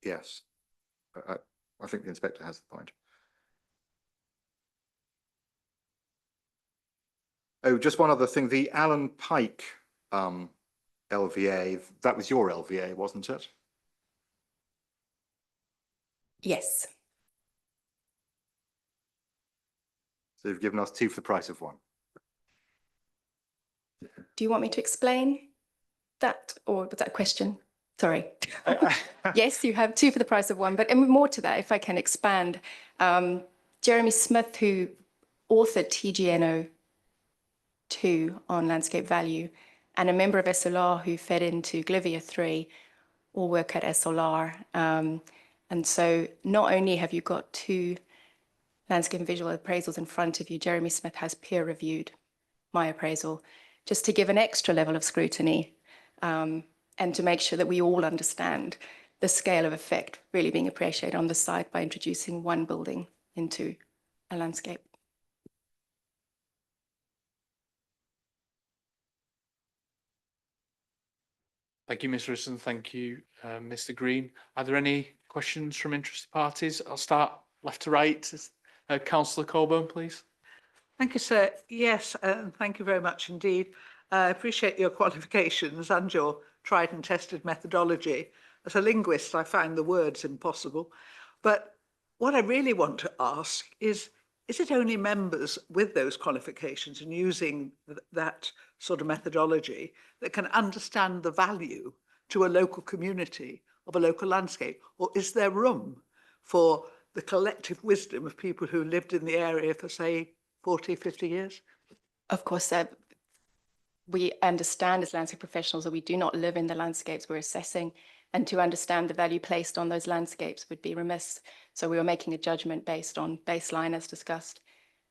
Speaker 4: yes, I think the inspector has the point. Oh, just one other thing, the Allen Pike LVA, that was your LVA, wasn't it?
Speaker 3: Yes.
Speaker 4: So you've given us 2 for the price of 1.
Speaker 3: Do you want me to explain that, or was that a question? Sorry. Yes, you have 2 for the price of 1, but more to that, if I can expand. Jeremy Smith, who authored TGNO 2 on landscape value, and a member of SLR who fed into Glivier 3, all work at SLR. And so not only have you got 2 landscape and visual appraisals in front of you, Jeremy Smith has peer reviewed my appraisal, just to give an extra level of scrutiny and to make sure that we all understand the scale of effect really being appreciated on the site by introducing one building into a landscape.
Speaker 1: Thank you, Ms. Risson. Thank you, Mr. Green. Are there any questions from interested parties? I'll start left to right. Councillor Coburn, please.
Speaker 5: Thank you, sir. Yes, thank you very much indeed. I appreciate your qualifications and your tried and tested methodology. As a linguist, I find the words impossible. But what I really want to ask is it only members with those qualifications and using that sort of methodology that can understand the value to a local community of a local landscape? Or is there room for the collective wisdom of people who lived in the area for, say, 40, 50 years?
Speaker 3: Of course, we understand as landscape professionals that we do not live in the landscapes we're assessing, and to understand the value placed on those landscapes would be remiss. So we are making a judgment based on baseline as discussed.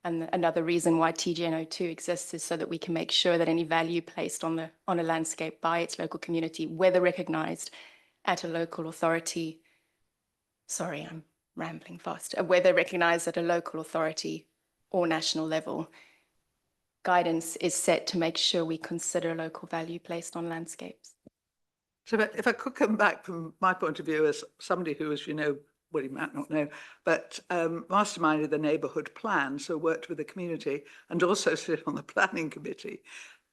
Speaker 3: And another reason why TGN02 exists is so that we can make sure that any value placed on a landscape by its local community, whether recognized at a local authority, sorry, I'm rambling fast, whether recognized at a local authority or national level, guidance is set to make sure we consider local value placed on landscapes.
Speaker 5: So if I could come back from my point of view as somebody who, as you know, well, you might not know, but masterminded the neighbourhood plan, so worked with the community and also sit on the planning committee.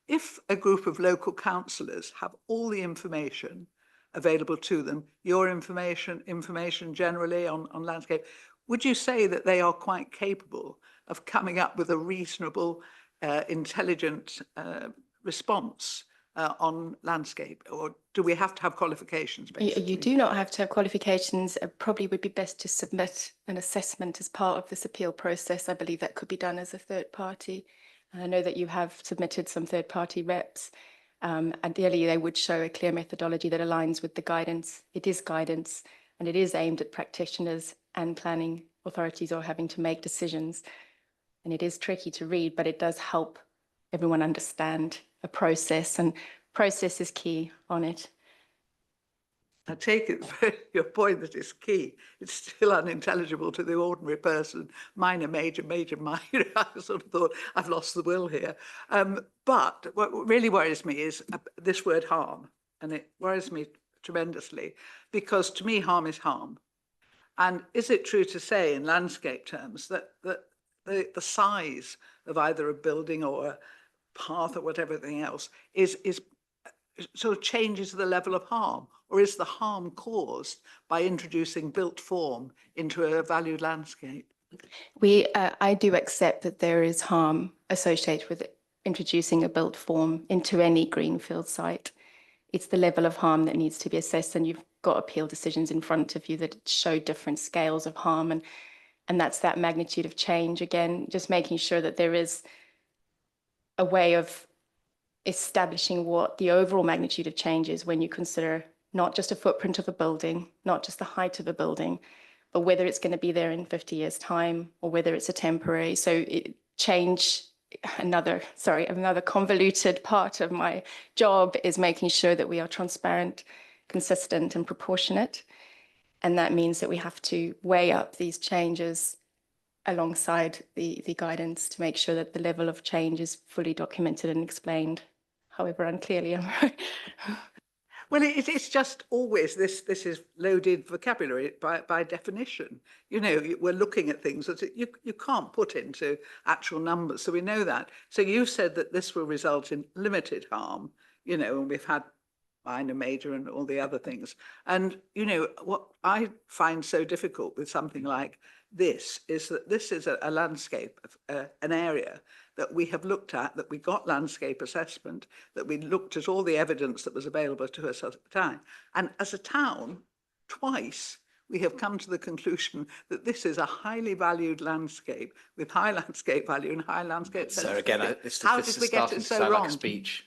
Speaker 5: If a group of local councillors have all the information available to them, your information generally on landscape, would you say that they are quite capable of coming up with a reasonable, intelligent response on landscape, or do we have to have qualifications? Basically,
Speaker 3: you do not have to have qualifications. It probably would be best to submit an assessment as part of this appeal process. I believe that could be done as a third party. And I know that you have submitted some third party reps. Ideally, they would show a clear methodology that aligns with the guidance. It is guidance, and it is aimed at practitioners and planning authorities or having to make decisions. And it is tricky to read, but it does help everyone understand a process, and process is key on it.
Speaker 5: I take it your point that it's key. It's still unintelligible to the ordinary person. Minor, major, major, minor. I sort of thought I've lost the will here. But what really worries me is this word harm, and it worries me tremendously because to me harm is harm. And is it true to say in landscape terms that the size of either a building or a path or whatever thing else is sort of changes the level of harm, or is the harm caused by introducing built form into a valued landscape?
Speaker 3: I do accept that there is harm associated with introducing a built form into any greenfield site. It's the level of harm that needs to be assessed, and you've got appeal decisions in front of you that show different scales of harm, and that's that magnitude of change. Again, just making sure that there is a way of establishing what the overall magnitude of change is when you consider not just a footprint of a building, not just the height of a building, but whether it's going to be there in 50 years' time or whether it's a temporary. So another convoluted part of my job is making sure that we are transparent, consistent, and proportionate. And that means that we have to weigh up these changes alongside the guidance to make sure that the level of change is fully documented and explained, however unclearly.
Speaker 5: Well, it's just always this is loaded vocabulary by definition. You know, we're looking at things that you can't put into actual numbers. So we know that. So you said that this will result in limited harm, you know, and we've had minor, major, and all the other things. And, you know, what I find so difficult with something like this is that this is a landscape, an area that we have looked at, that we got landscape assessment, that we looked at all the evidence that was available to us at the time. And as a town, twice, we have come to the conclusion that this is a highly valued landscape with high landscape value and high landscape
Speaker 2: So again,
Speaker 5: how did we get it so wrong?
Speaker 2: Speech.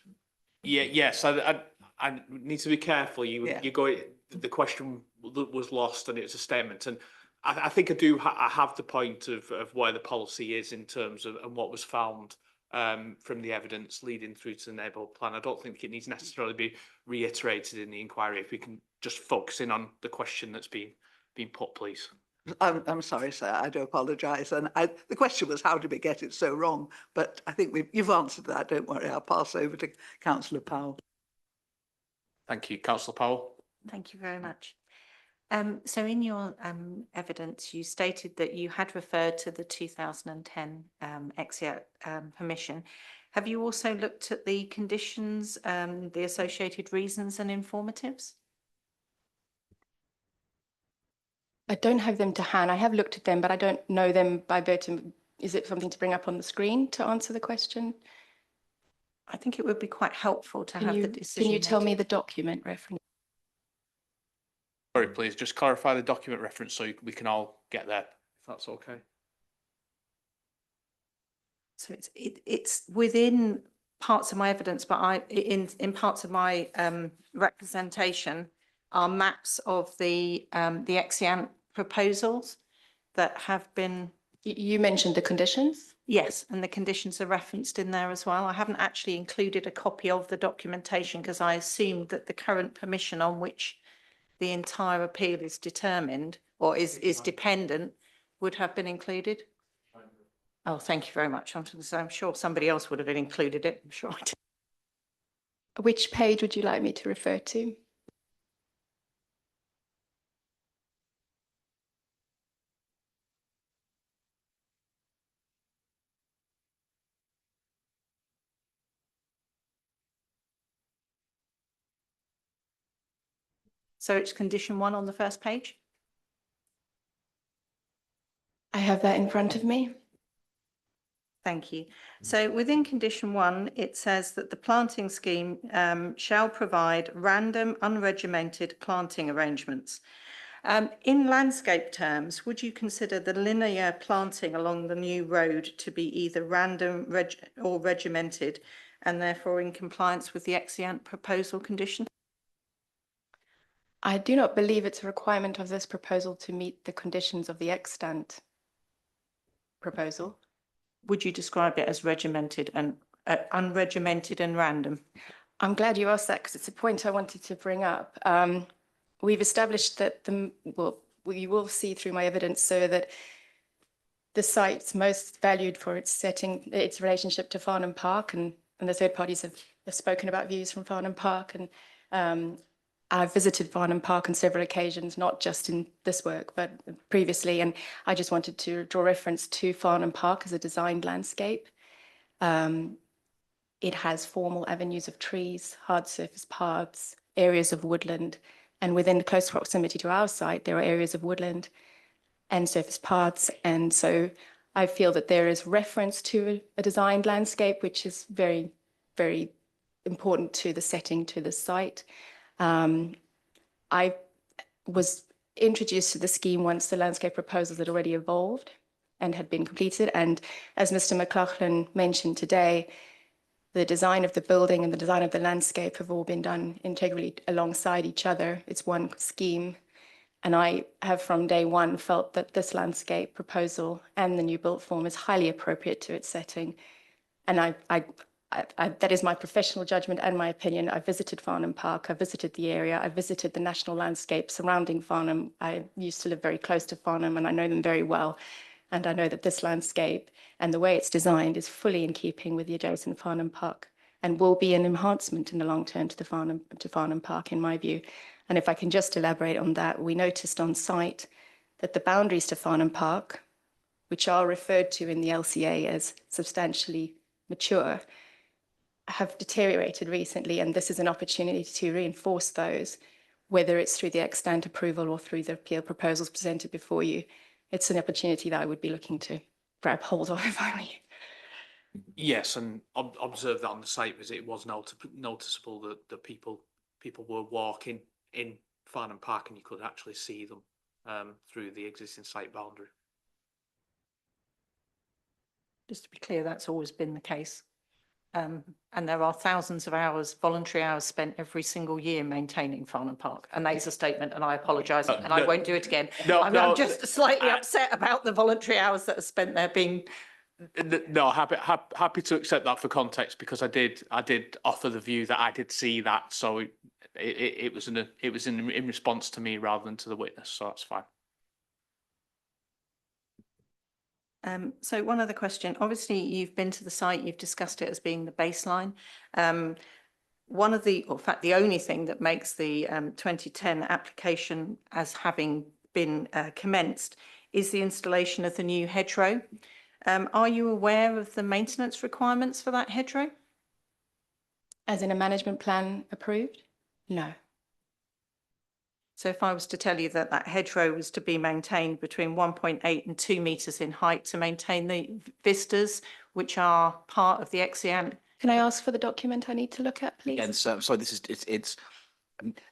Speaker 1: Yes, I need to be careful.
Speaker 5: Yeah.
Speaker 1: You go. The question was lost, and it was a statement. And I think I do. I have the point of where the policy is in terms of and what was found from the evidence leading through to the neighbourhood plan. I don't think it needs necessarily be reiterated in the inquiry. If we can just focus in on the question that's been put, please.
Speaker 5: I'm sorry, sir. I do apologise. And the question was, how did we get it so wrong? But I think you've answered that. Don't worry. I'll pass over to Councillor Powell.
Speaker 1: Thank you, Councillor Powell.
Speaker 6: Thank you very much. So in your evidence, you stated that you had referred to the 2010 exit permission. Have you also looked at the conditions, the associated reasons and informatives?
Speaker 3: I don't have them to hand. I have looked at them, but I don't know them by verbatim. Is it something to bring up on the screen to answer the question?
Speaker 6: I think it would be quite helpful to have the decision.
Speaker 3: Can you tell
Speaker 6: made.
Speaker 3: me the document reference?
Speaker 1: Sorry, please, just clarify the document reference so we can all get there, if that's okay.
Speaker 6: So it's within parts of my evidence, but in parts of my representation are maps of the ex-ante proposals that have been.
Speaker 3: You mentioned the conditions.
Speaker 6: Yes, and the conditions are referenced in there as well. I haven't actually included a copy of the documentation because I assumed that the current permission on which the entire appeal is determined or is dependent would have been included. Oh, thank you very much. I'm sure somebody else would have included it. I'm sure I did.
Speaker 3: Which page would you like me to refer to?
Speaker 6: So it's condition 1 on the first page.
Speaker 3: I have that in front of me.
Speaker 6: Thank you. So within condition 1, it says that the planting scheme shall provide random, unregimented planting arrangements. In landscape terms, would you consider the linear planting along the new road to be either random or regimented and therefore in compliance with the ex-ante proposal condition?
Speaker 3: I do not believe it's a requirement of this proposal to meet the conditions of the extant proposal.
Speaker 6: Would you describe it as regimented and unregimented and random?
Speaker 3: I'm glad you asked that because it's a point I wanted to bring up. We've established that you will see through my evidence, so that the site's most valued for its setting, its relationship to Farnham Park, and the third parties have spoken about views from Farnham Park. And I've visited Farnham Park on several occasions, not just in this work, but previously. And I just wanted to draw reference to Farnham Park as a designed landscape. It has formal avenues of trees, hard surface paths, areas of woodland, and within close proximity to our site, there are areas of woodland and surface paths. And so I feel that there is reference to a designed landscape, which is very, very important to the setting, to the site. I was introduced to the scheme once the landscape proposals had already evolved and had been completed. And as Mr. McLaughlin mentioned today, the design of the building and the design of the landscape have all been done integrally alongside each other. It's one scheme. And I have from day one felt that this landscape proposal and the new built form is highly appropriate to its setting. And that is my professional judgment and my opinion. I visited Farnham Park, I visited the area, I visited the national landscape surrounding Farnham. I used to live very close to Farnham and I know them very well. And I know that this landscape and the way it's designed is fully in keeping with the adjacent Farnham Park and will be an enhancement in the long term to Farnham Park, in my view. And if I can just elaborate on that, we noticed on site that the boundaries to Farnham Park, which are referred to in the LCA as substantially mature, have deteriorated recently, and this is an opportunity to reinforce those, whether it's through the extant approval or through the appeal proposals presented before you. It's an opportunity that I would be looking to grab hold of if I were you.
Speaker 1: Yes, and observed that on the site visit, it was noticeable that the people were walking in Farnham Park, and you could actually see them through the existing site boundary.
Speaker 6: Just to be clear, that's always been the case. And there are thousands of hours, voluntary hours spent every single year maintaining Farnham Park. And that is a statement, and I apologise, and I won't do it again. I'm just slightly upset about the voluntary hours that are spent there being.
Speaker 1: No, happy to accept that for context, because I did offer the view that I did see that, so it was in response to me rather than to the witness, so that's fine.
Speaker 6: So one other question, obviously you've been to the site, you've discussed it as being the baseline. one of the, or in fact, the only thing that makes the 2010 application as having been commenced is the installation of the new hedgerow. Are you aware of the maintenance requirements for that hedgerow?
Speaker 3: As in a management plan approved? No.
Speaker 6: So if I was to tell you that that hedgerow was to be maintained between 1.8 and 2 metres in height to maintain the vistas, which are part of the Exeant.
Speaker 3: Can I ask for the document I need to look at, please?
Speaker 2: Again, so I'm sorry, this is,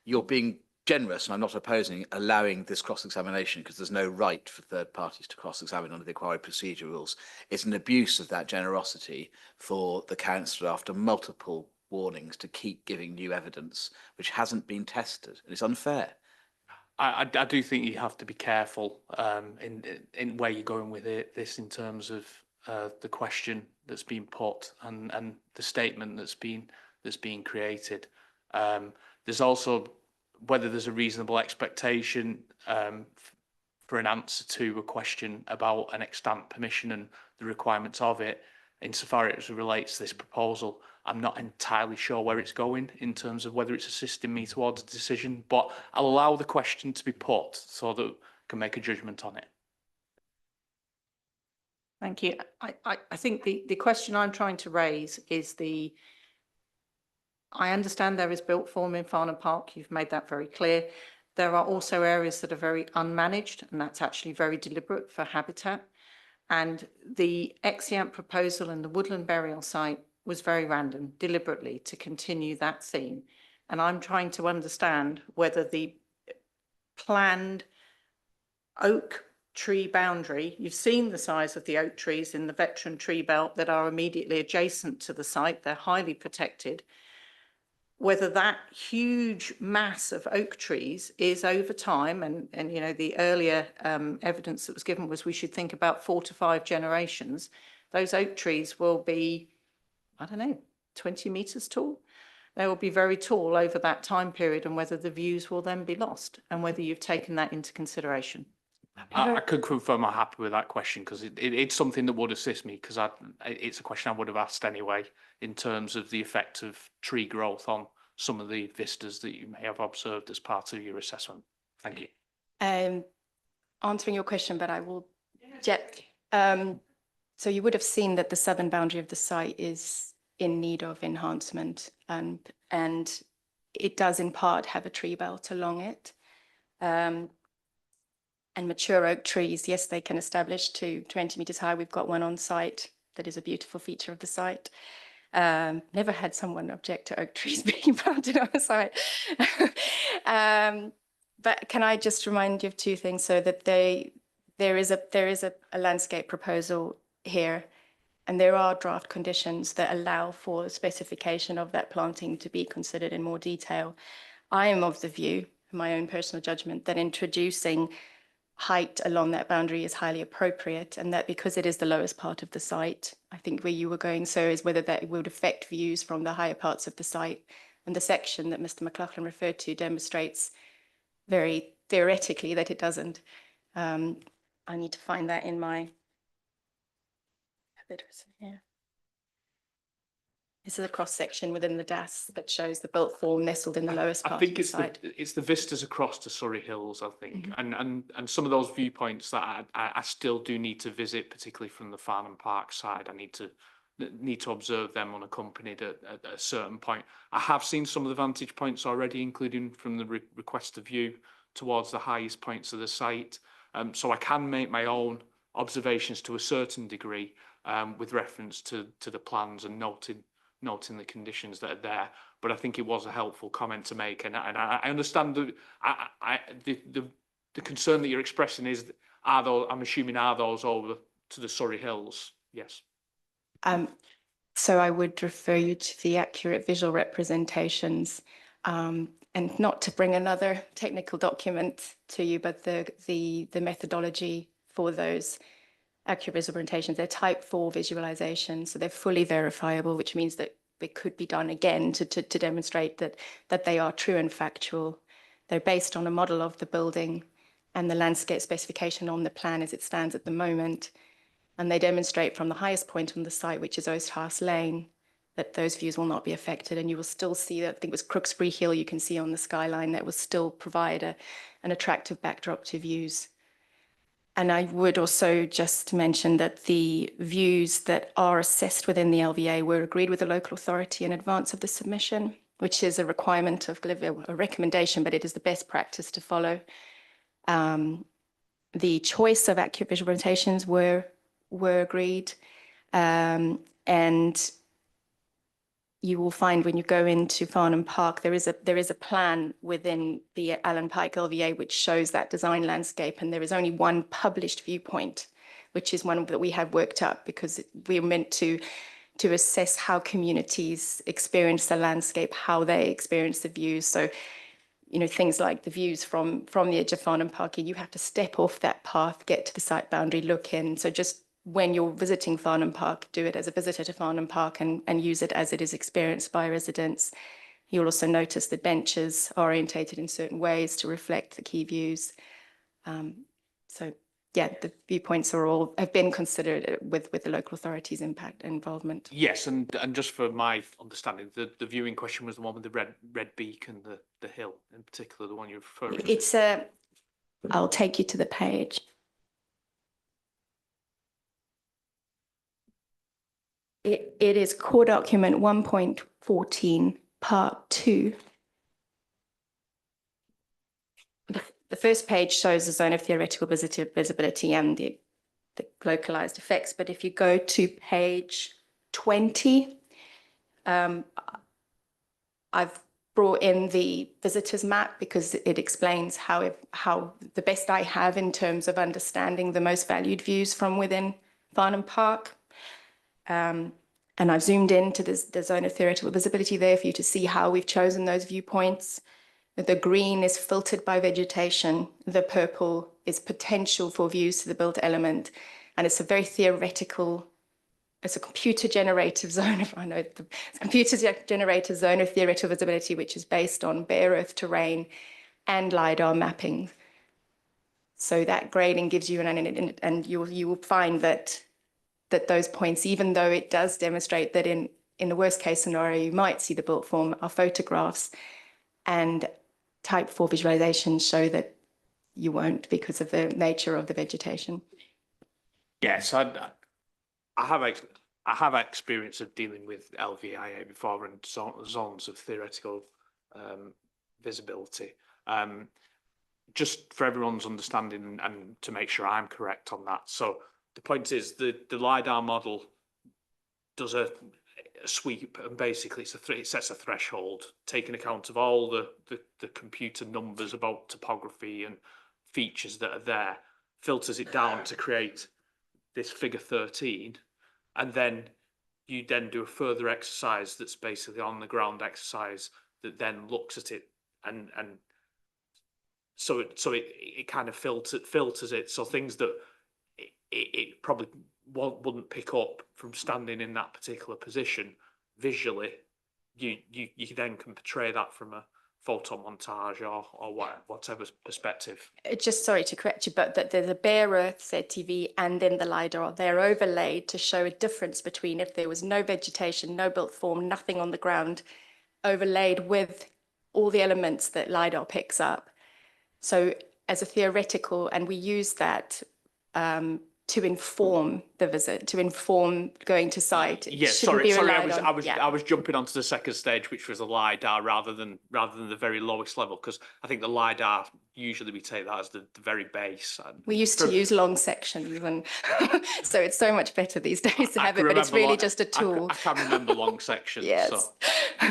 Speaker 2: you're being generous, and I'm not opposing allowing this cross-examination because there's no right for third parties to cross-examine under the Inquiry Procedure Rules. It's an abuse of that generosity for the councillor after multiple warnings to keep giving new evidence which hasn't been tested, and it's unfair.
Speaker 1: I do think you have to be careful in where you're going with this in terms of the question that's been put and the statement that's been created. There's also whether there's a reasonable expectation for an answer to a question about an extant permission and the requirements of it. Insofar as it relates to this proposal, I'm not entirely sure where it's going in terms of whether it's assisting me towards a decision, but I'll allow the question to be put so that we can make a judgment on it.
Speaker 6: Thank you. I think the question I'm trying to raise is I understand there is built form in Farnham Park. You've made that very clear. There are also areas that are very unmanaged, and that's actually very deliberate for habitat. And the Exeant proposal and the woodland burial site was very random, deliberately, to continue that theme. And I'm trying to understand whether the planned oak tree boundary, you've seen the size of the oak trees in the veteran tree belt that are immediately adjacent to the site, they're highly protected, whether that huge mass of oak trees is over time, and you know, the earlier evidence that was given was we should think about 4 to 5 generations. Those oak trees will be, I don't know, 20 metres tall. They will be very tall over that time period, and whether the views will then be lost, and whether you've taken that into consideration.
Speaker 1: I could confirm I'm happy with that question because it's something that would assist me because it's a question I would have asked anyway in terms of the effect of tree growth on some of the vistas that you may have observed as part of your assessment. Thank you.
Speaker 3: Answering your question, but I will jet. So you would have seen that the southern boundary of the site is in need of enhancement, and it does in part have a tree belt along it. And mature oak trees, yes, they can establish to 20 metres high. We've got one on site that is a beautiful feature of the site. Never had someone object to oak trees being planted on the site. But can I just remind you of 2 things? So that there is a landscape proposal here, and there are draft conditions that allow for specification of that planting to be considered in more detail. I am of the view, my own personal judgment, that introducing height along that boundary is highly appropriate, and that because it is the lowest part of the site, I think where you were going so is whether that would affect views from the higher parts of the site. And the section that Mr. McLaughlin referred to demonstrates very theoretically that it doesn't. I need to find that in my here. This is a cross section within the DAS that shows the built form nestled in the lowest part of the site.
Speaker 1: It's the vistas across to Surrey Hills, I think, and some of those viewpoints that I still do need to visit, particularly from the Farnham Park side. I need to observe them unaccompanied at a certain point. I have seen some of the vantage points already, including from the request of view towards the highest points of the site. So I can make my own observations to a certain degree with reference to the plans and noting the conditions that are there, but I think it was a helpful comment to make, and I understand the concern that you're expressing is, are those, I'm assuming, are those over to the Surrey Hills? Yes.
Speaker 3: So I would refer you to the accurate visual representations, and not to bring another technical document to you, but the methodology for those accurate visualizations. They're type 4 visualizations, so they're fully verifiable, which means that they could be done again to demonstrate that they are true and factual. They're based on a model of the building and the landscape specification on the plan as it stands at the moment. And they demonstrate from the highest point on the site, which is Oasthouse Lane, that those views will not be affected, and you will still see that. I think it was Crooksbury Hill you can see on the skyline that will still provide an attractive backdrop to views. And I would also just mention that the views that are assessed within the LVA were agreed with the local authority in advance of the submission, which is a requirement of a recommendation, but it is the best practice to follow. The choice of accurate visual representations were agreed, and you will find when you go into Farnham Park, there is a plan within the Allen Pike LVA which shows that design landscape, and there is only one published viewpoint, which is one that we have worked up because we're meant to assess how communities experience the landscape, how they experience the views. So, you know, things like the views from the edge of Farnham Park, you have to step off that path, get to the site boundary, look in. So just when you're visiting Farnham Park, do it as a visitor to Farnham Park and use it as it is experienced by residents. You'll also notice the benches are orientated in certain ways to reflect the key views. So yeah, the viewpoints have been considered with the local authorities' impact and involvement.
Speaker 1: Yes, and just for my understanding, the viewing question was the one with the red beak and the hill, in particular, the one you're referring to.
Speaker 3: It's I'll take you to the page. It is core document 1.14 part 2. The first page shows the zone of theoretical visibility and the localized effects. But if you go to page 20, I've brought in the visitors map because it explains how the best I have in terms of understanding the most valued views from within Farnham Park. And I've zoomed into the zone of theoretical visibility there for you to see how we've chosen those viewpoints. The green is filtered by vegetation. The purple is potential for views to the built element. And it's a very theoretical, it's a computer-generated zone of, computer-generated zone of theoretical visibility, which is based on bare earth terrain and LiDAR mapping. So that grading gives you and you will find that those points, even though it does demonstrate that in the worst case scenario, you might see the built form, are photographs, and type 4 visualizations show that you won't because of the nature of the vegetation.
Speaker 1: Yes, I have experience of dealing with LVIA before and zones of theoretical visibility. Just for everyone's understanding and to make sure I'm correct on that. So the point is the LiDAR model does a sweep, and basically it sets a threshold, taking account of all the computer numbers about topography and features that are there, filters it down to create this figure 13, and then you then do a further exercise that's basically on the ground exercise that then looks at it and so it kind of filters it, so things that it probably wouldn't pick up from standing in that particular position visually, you then can portray that from a photo montage or whatever perspective.
Speaker 3: Just sorry to correct you, but that there's a bare earth ZTV and then the LiDAR, they're overlaid to show a difference between if there was no vegetation, no built form, nothing on the ground, overlaid with all the elements that LiDAR picks up. So as a theoretical, and we use that to inform the visit, to inform going to site.
Speaker 1: Yes, sorry, I was jumping onto the second stage, which was a LiDAR rather than the very lowest level, because I think the LiDAR usually we take that as the very base.
Speaker 3: We used to use long sections, and so it's so much better these days to have it, but it's really just a tool.
Speaker 1: I can remember long sections.
Speaker 3: Yes.
Speaker 1: So.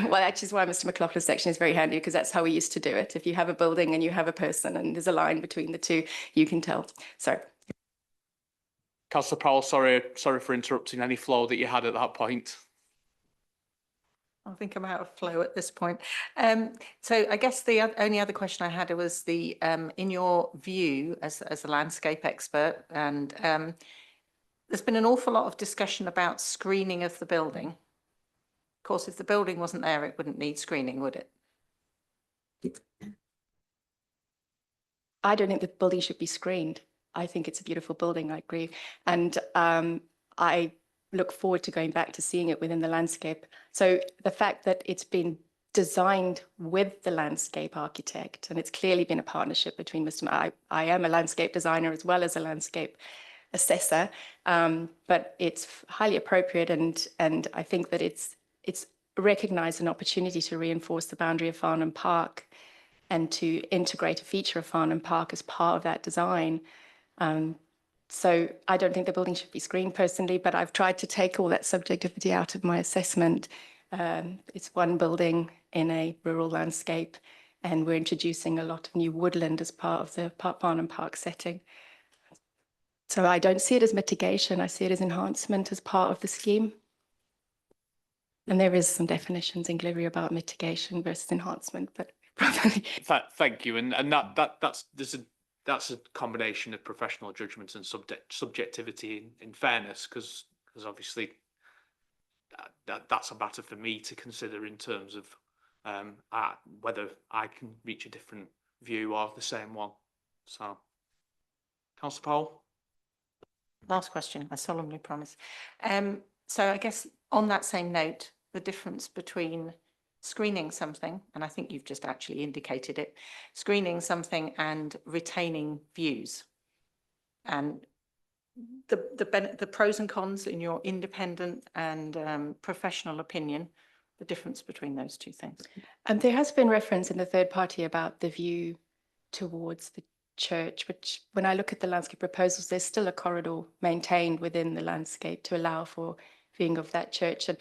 Speaker 3: Well, actually, is why Mr. McLaughlin's section is very handy, because that's how we used to do it. If you have a building and you have a person and there's a line between the two, you can tell. So.
Speaker 1: Councillor Powell, sorry for interrupting any flow that you had at that point.
Speaker 6: I think I'm out of flow at this point. So I guess the only other question I had was in your view as a landscape expert, and there's been an awful lot of discussion about screening of the building. Of course, if the building wasn't there, it wouldn't need screening, would it?
Speaker 3: I don't think the building should be screened. I think it's a beautiful building, I agree. And I look forward to going back to seeing it within the landscape. So the fact that it's been designed with the landscape architect, and it's clearly been a partnership between I am a landscape designer as well as a landscape assessor, but it's highly appropriate, and I think that it's recognised an opportunity to reinforce the boundary of Farnham Park and to integrate a feature of Farnham Park as part of that design. So I don't think the building should be screened personally, but I've tried to take all that subjectivity out of my assessment. It's one building in a rural landscape, and we're introducing a lot of new woodland as part of the Farnham Park setting. So I don't see it as mitigation, I see it as enhancement as part of the scheme. And there is some definitions in Glivia about mitigation versus enhancement, but probably.
Speaker 1: Thank you, and that's a combination of professional judgment and subjectivity in fairness, because obviously that's a matter for me to consider in terms of whether I can reach a different view or the same one. So, Councillor Powell.
Speaker 6: Last question, I solemnly promise. So I guess on that same note, the difference between screening something, and I think you've just actually indicated it, screening something and retaining views, and the pros and cons in your independent and professional opinion, the difference between those two things.
Speaker 3: And there has been reference in the third party about the view towards the church, which when I look at the landscape proposals, there's still a corridor maintained within the landscape to allow for viewing of that church. And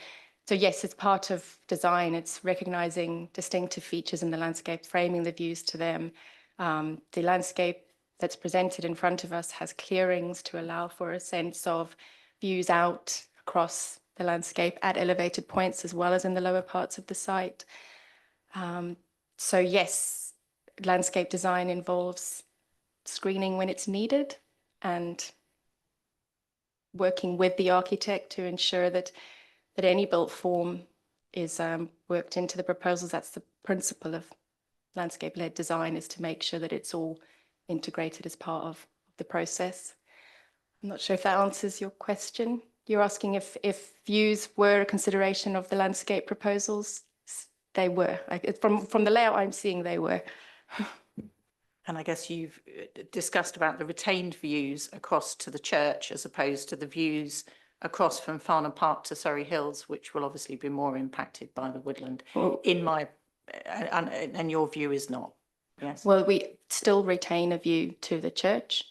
Speaker 3: so yes, it's part of design. It's recognizing distinctive features in the landscape, framing the views to them. The landscape that's presented in front of us has clearings to allow for a sense of views out across the landscape at elevated points as well as in the lower parts of the site. So yes, landscape design involves screening when it's needed and working with the architect to ensure that any built form is worked into the proposals. That's the principle of landscape-led design, is to make sure that it's all integrated as part of the process. I'm not sure if that answers your question. You're asking if views were a consideration of the landscape proposals. They were. From the layout I'm seeing, they were.
Speaker 6: And I guess you've discussed about the retained views across to the church as opposed to the views across from Farnham Park to Surrey Hills, which will obviously be more impacted by the woodland. In my, and your view is not. Yes.
Speaker 3: Well, we still retain a view to the church,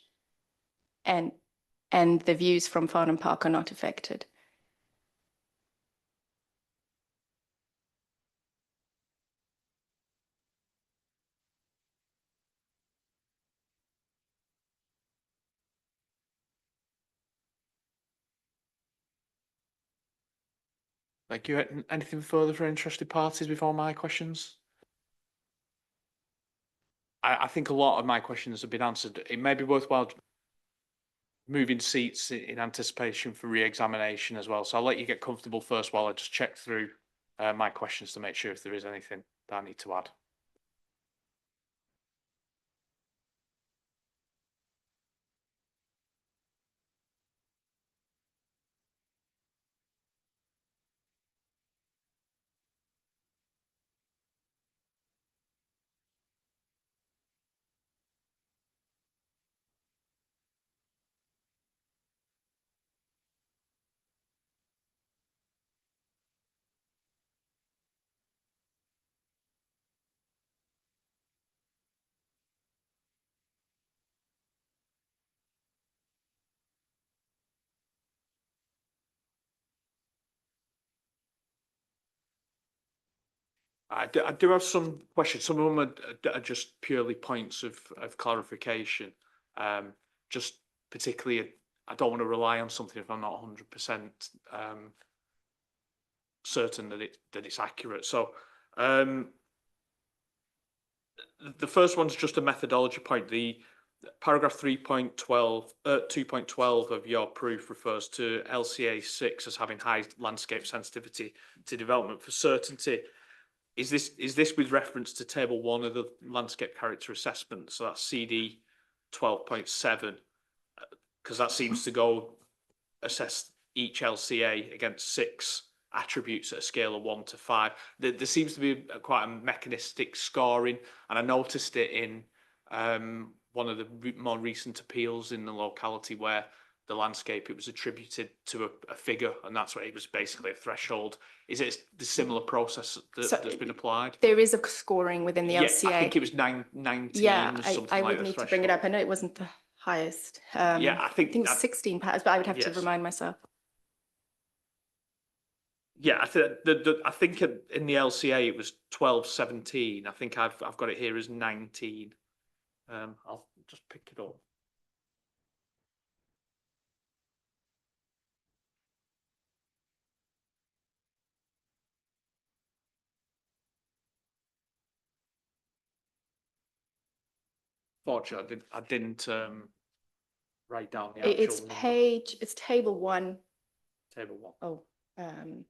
Speaker 3: and the views from Farnham Park are not affected.
Speaker 1: Thank you. Anything further for interested parties before my questions? I think a lot of my questions have been answered. It may be worthwhile moving seats in anticipation for re-examination as well. So I'll let you get comfortable first while I just check through my questions to make sure if there is anything that I need to add. I do have some questions. Some of them are just purely points of clarification. Just particularly, I don't want to rely on something if I'm not 100% certain that it's accurate. So the first one's just a methodology point. The paragraph 3.12, 2.12 of your proof refers to LCA 6 as having high landscape sensitivity to development for certainty. Is this with reference to table 1 of the landscape character assessment? So that's CD 12.7, because that seems to go assess each LCA against 6 attributes at a scale of 1 to 5. There seems to be quite a mechanistic scoring, and I noticed it in one of the more recent appeals in the locality where the landscape, it was attributed to a figure, and that's what it was basically a threshold. Is it the similar process that's been applied?
Speaker 3: There is a scoring within the
Speaker 1: Yeah,
Speaker 3: LCA.
Speaker 1: I think it was 19
Speaker 3: Yeah,
Speaker 1: or something
Speaker 3: I
Speaker 1: like
Speaker 3: would
Speaker 1: the
Speaker 3: need to bring it up. I
Speaker 1: threshold.
Speaker 3: know it wasn't the highest.
Speaker 1: Yeah, I think that-
Speaker 3: 16 perhaps, but I would have to
Speaker 1: Yes.
Speaker 3: remind myself.
Speaker 1: Yeah, I think in the LCA it was 12-17. I think I've got it here as 19. I'll just pick it up. Fortunately, I didn't write down the
Speaker 3: It's
Speaker 1: actual number.
Speaker 3: it's table 1.
Speaker 1: Table 1.
Speaker 3: Oh, I'll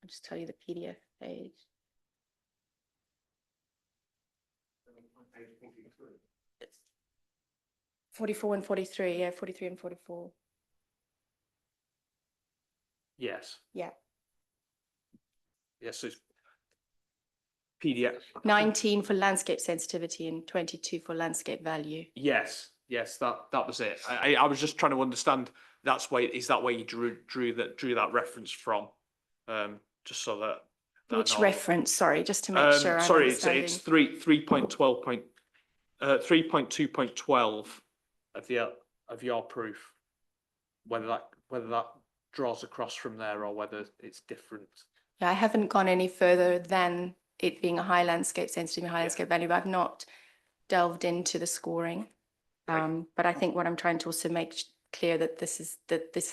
Speaker 3: just tell you the PDF page. It's 44 and 43, yeah, 43 and 44.
Speaker 1: Yes.
Speaker 3: Yeah.
Speaker 1: Yes, so it's PDF.
Speaker 3: 19 for landscape sensitivity and 22 for landscape value.
Speaker 1: Yes, that was it. I was just trying to understand. Is that where you drew that reference from? Just so that.
Speaker 3: Which reference? Sorry, just to make sure I'm
Speaker 1: Sorry,
Speaker 3: understanding.
Speaker 1: it's 3.2.12 of your proof. Whether that draws across from there or whether it's different.
Speaker 3: Yeah, I haven't gone any further than it being a high landscape sensitivity, high landscape value, but I've not delved into the scoring.
Speaker 1: Right.
Speaker 3: But I think what I'm trying to also make clear that this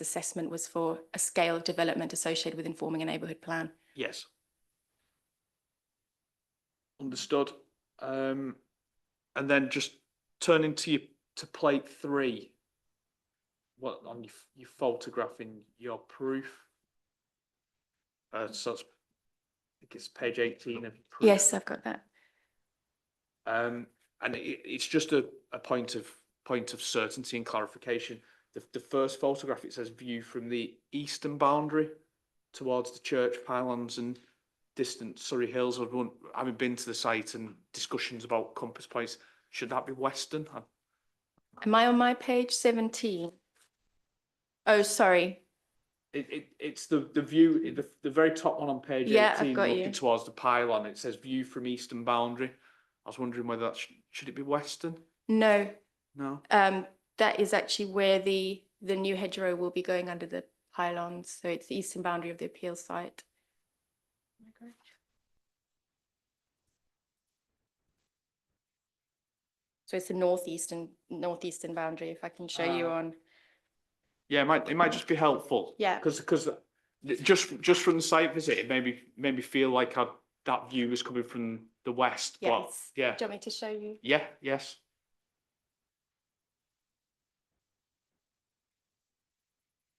Speaker 3: assessment was for a scale of development associated with informing a neighbourhood plan.
Speaker 1: Yes. Understood. And then just turning to plate 3. What on your photographing your proof? So it's, I think it's page 18 of proof.
Speaker 3: Yes, I've got that.
Speaker 1: And it's just a point of certainty and clarification. The first photograph, it says view from the eastern boundary towards the church pylons and distant Surrey Hills. Having been to the site and discussions about compass points, should that be western?
Speaker 3: Am I on my page 17? Oh, sorry.
Speaker 1: It's the view, the very top one on page
Speaker 3: Yeah, I've
Speaker 1: 18,
Speaker 3: got
Speaker 1: looking
Speaker 3: you.
Speaker 1: towards the pylon. It says view from eastern boundary. I was wondering whether that should it be western?
Speaker 3: No,
Speaker 1: No.
Speaker 3: that is actually where the new hedgerow will be going under the pylons. So it's the eastern boundary of the appeal site. Am I correct? So it's the northeastern boundary. If I can show you on.
Speaker 1: Yeah, it might just be helpful.
Speaker 3: Yeah.
Speaker 1: Because just from the site visit, it made me feel like that view was coming from the west.
Speaker 3: Yes.
Speaker 1: But yeah.
Speaker 3: Do you want me to show you?
Speaker 1: Yeah. Yes.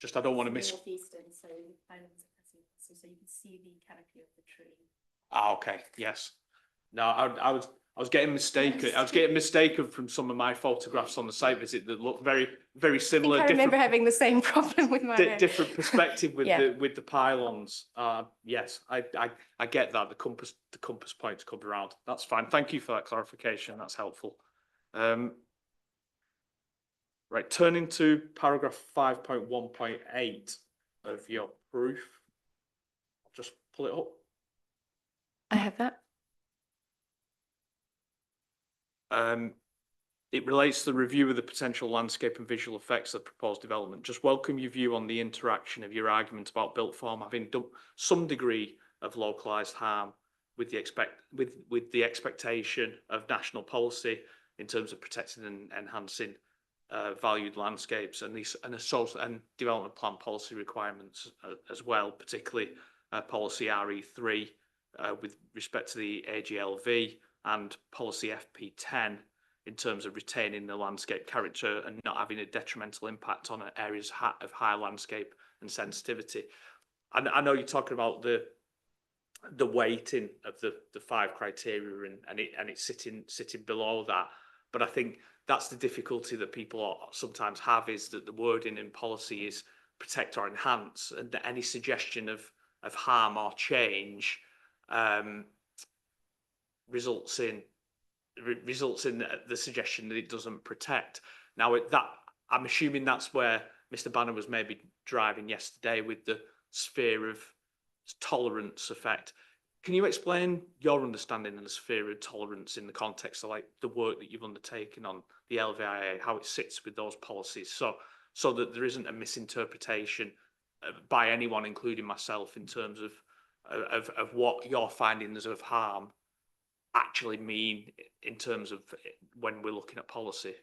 Speaker 1: Just I don't want to miss.
Speaker 3: Northeastern, so the pylons are pressing, so you can see the canopy of the tree.
Speaker 1: Okay. Yes. No, I was getting mistaken. I was getting mistaken from some of my photographs on the site visit that look very, very similar.
Speaker 3: I remember having the same problem with my
Speaker 1: different perspective with
Speaker 3: Yeah.
Speaker 1: the pylons. Yes, I get that the compass points come around. That's fine. Thank you for that clarification. That's helpful. Right, turning to paragraph 5.1.8 of your proof. I'll just pull it up.
Speaker 3: I have that.
Speaker 1: It relates to the review of the potential landscape and visual effects of the proposed development. Just welcome your view on the interaction of your argument about built form having done some degree of localised harm with the expectation of national policy in terms of protecting and enhancing valued landscapes and development plan policy requirements as well, particularly policy RE3 with respect to the AGLV and policy FP10 in terms of retaining the landscape character and not having a detrimental impact on areas of high landscape and sensitivity. And I know you're talking about the weighting of the 5 criteria and it's sitting below that, but I think that's the difficulty that people sometimes have, is that the wording in policy is protect or enhance, and that any suggestion of harm or change results in the suggestion that it doesn't protect. Now, I'm assuming that's where Mr. Banner was maybe driving yesterday with the sphere of tolerance effect. Can you explain your understanding of the sphere of tolerance in the context of like the work that you've undertaken on the LVIA, how it sits with those policies, so that there isn't a misinterpretation by anyone, including myself, in terms of what your findings of harm actually mean in terms of when we're looking at policy?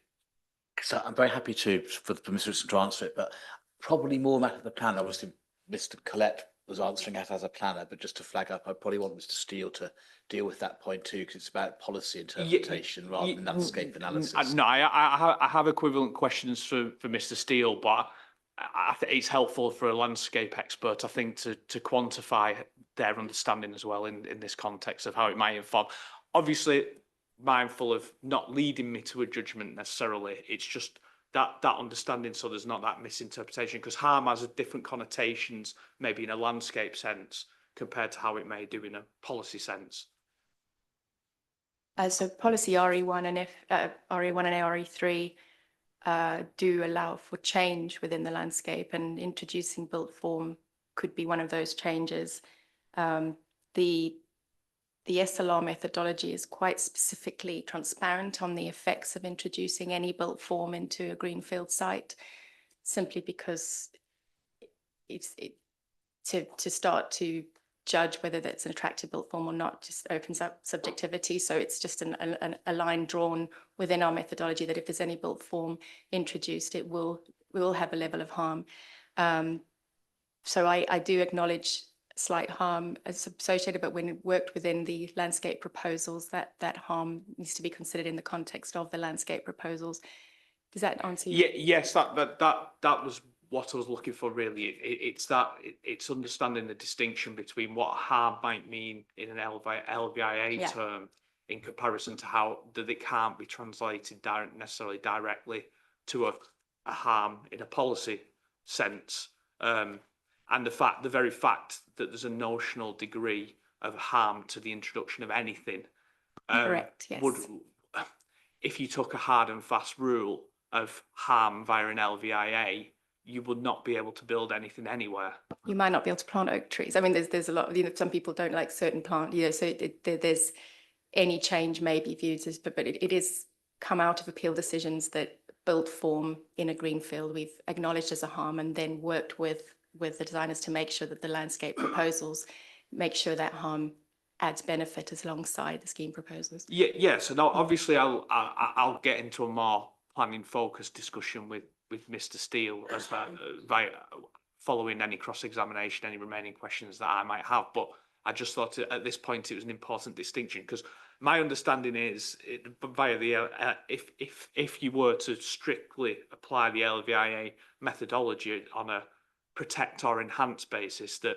Speaker 2: So I'm very happy for Mr. Richardson to answer it, but probably more matter of the plan. Obviously, Mr. Collette was answering that as a planner, but just to flag up, I probably want Mr. Steele to deal with that point too, because it's about policy interpretation rather than landscape analysis.
Speaker 1: No, I have equivalent questions for Mr. Steele, but I think it's helpful for a landscape expert, I think, to quantify their understanding as well in this context of how it might inform. Obviously, mindful of not leading me to a judgment necessarily. It's just that understanding, so there's not that misinterpretation, because harm has a different connotations, maybe in a landscape sense, compared to how it may do in a policy sense.
Speaker 3: So policy RE1 and RE1 and RE3 do allow for change within the landscape, and introducing built form could be one of those changes. The SLR methodology is quite specifically transparent on the effects of introducing any built form into a greenfield site, simply because to start to judge whether that's an attractive built form or not just opens up subjectivity. So it's just a line drawn within our methodology that if there's any built form introduced, it will have a level of harm. So I do acknowledge slight harm associated, but when it worked within the landscape proposals, that harm needs to be considered in the context of the landscape proposals. Does that answer you?
Speaker 1: Yeah, yes, that was what I was looking for, really. It's understanding the distinction between what harm might mean in an LVIA term in comparison to how that it can't be translated necessarily directly to a harm in a policy sense. And the very fact that there's a notional degree of harm to the introduction of anything.
Speaker 3: Correct, yes.
Speaker 1: If you took a hard and fast rule of harm via an LVIA, you would not be able to build anything anywhere.
Speaker 3: You might not be able to plant oak trees. I mean, there's a lot of, some people don't like certain plant, so there's any change may be viewed as, but it is come out of appeal decisions that built form in a greenfield we've acknowledged as a harm, and then worked with the designers to make sure that the landscape proposals make sure that harm adds benefit as alongside the scheme proposals.
Speaker 1: Yeah. So now, obviously, I'll get into a more planning focused discussion with Mr. Steele as via following any cross examination, any remaining questions that I might have. But I just thought at this point it was an important distinction, because my understanding is via the if you were to strictly apply the LVIA methodology on a protect or enhance basis, that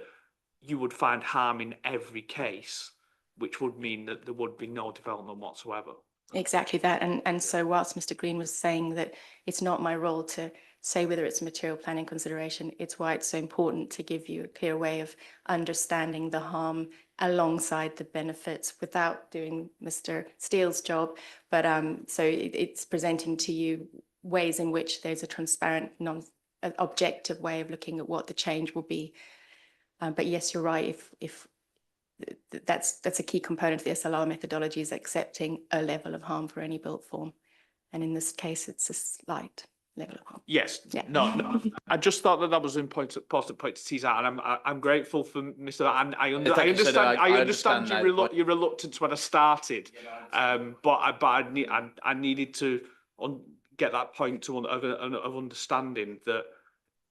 Speaker 1: you would find harm in every case, which would mean that there would be no development whatsoever.
Speaker 3: Exactly that. And so whilst Mr. Green was saying that it's not my role to say whether it's a material planning consideration, it's why it's so important to give you a clear way of understanding the harm alongside the benefits without doing Mr. Steele's job. But so it's presenting to you ways in which there's a transparent, objective way of looking at what the change will be. But yes, you're right. If that's a key component of the SLR methodology, is accepting a level of harm for any built form, and in this case, it's a slight level of harm.
Speaker 1: Yes.
Speaker 3: Yeah.
Speaker 1: No. I just thought that was an important point to tease out, and I'm grateful for Mr. And I understand your reluctance when I started, but I needed to get that point of understanding that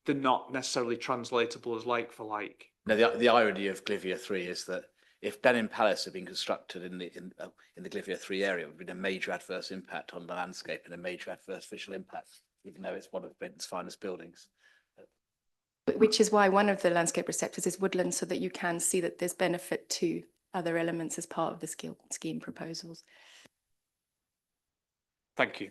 Speaker 1: they're not necessarily translatable as like for like.
Speaker 2: Now, the irony of Glivia 3 is that if Blenheim Palace had been constructed in the Glivia 3 area, it would have been a major adverse impact on the landscape and a major adverse visual impact, even though it's one of Britain's finest buildings.
Speaker 3: Which is why one of the landscape receptors is woodland, so that you can see that there's benefit to other elements as part of the scheme proposals.
Speaker 1: Thank you.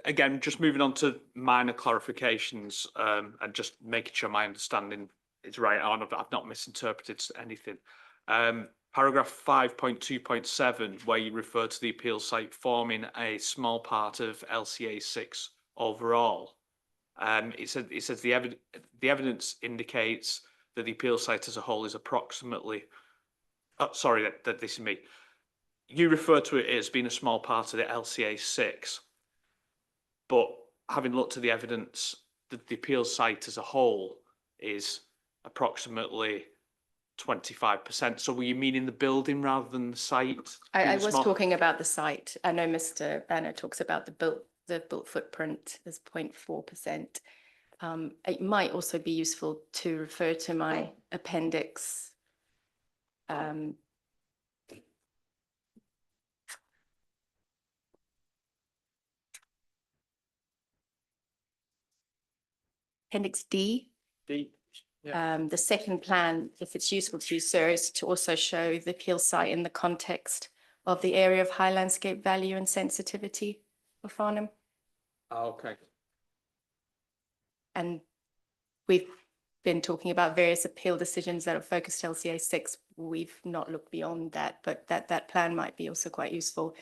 Speaker 1: again, just moving on to minor clarifications, and just making sure my understanding is right on. I've not misinterpreted anything. Paragraph 5.2.7, where you refer to the appeal site forming a small part of LCA 6 overall. It says the evidence indicates that the appeal site as a whole is approximately. Sorry, that this is me. You refer to it as being a small part of the LCA 6, but having looked at the evidence, the appeal site as a whole is approximately 25%. So were you meaning the building rather than the site?
Speaker 3: I
Speaker 1: being
Speaker 3: was
Speaker 1: small?
Speaker 3: talking about the site. I know Mr. Banner talks about the built footprint as 0.4%. It might also be useful to refer to my appendix. Appendix D. The second plan, if it's useful to you, sir, is to also show the appeal site in the context of the area of high landscape value and sensitivity of Farnham.
Speaker 1: Okay.
Speaker 3: And we've been talking about various appeal decisions that are focused LCA 6. We've not looked beyond that, but that plan might be also quite useful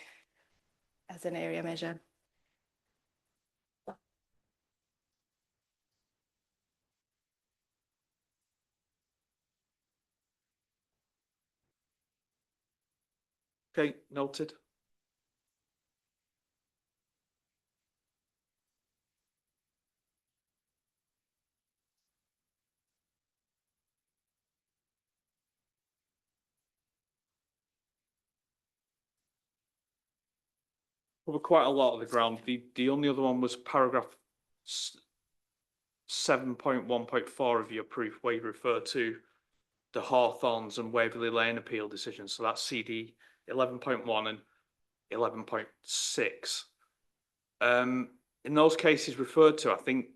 Speaker 3: as an area measure.
Speaker 1: Okay, noted. Covered quite a lot of the ground. The only other one was paragraph 7.1.4 of your proof, where you refer to the Hawthorns and Waverley Lane appeal decisions. So that's CD 11.1 and 11.6. In those cases referred to, I think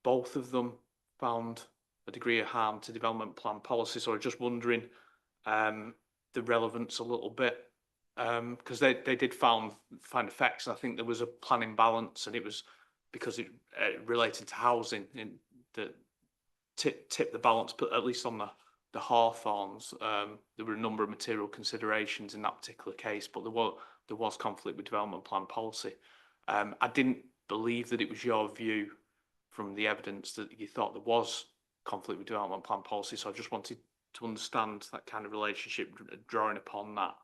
Speaker 1: both of them found a degree of harm to development plan policy. So I'm just wondering the relevance a little bit, because they did find effects. And I think there was a plan imbalance, and it was because it related to housing in that tipped the balance, but at least on the Hawthorns, there were a number of material considerations in that particular case, but there was conflict with development plan policy. I didn't believe that it was your view from the evidence that you thought there was conflict with development plan policy, so I just wanted to understand that kind of relationship, drawing upon that.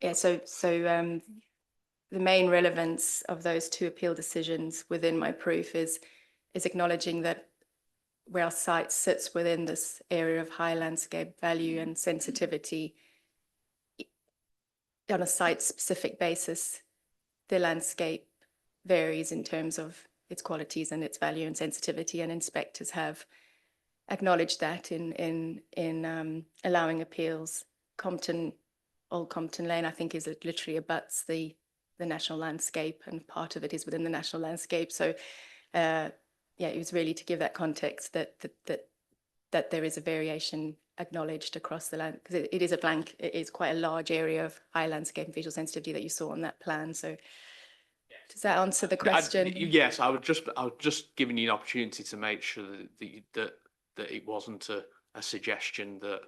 Speaker 3: Yeah, so the main relevance of those two appeal decisions within my proof is acknowledging that where our site sits within this area of high landscape value and sensitivity, on a site-specific basis, the landscape varies in terms of its qualities and its value and sensitivity, and inspectors have acknowledged that in allowing appeals. Old Compton Lane, I think, is literally abuts the national landscape, and part of it is within the national landscape. So, yeah, it was really to give that context that there is a variation acknowledged across the land, because it is quite a large area of high landscape and visual sensitivity that you saw on that plan. So, does that answer the question?
Speaker 1: Yes, I was just giving you an opportunity to make sure that it wasn't a suggestion that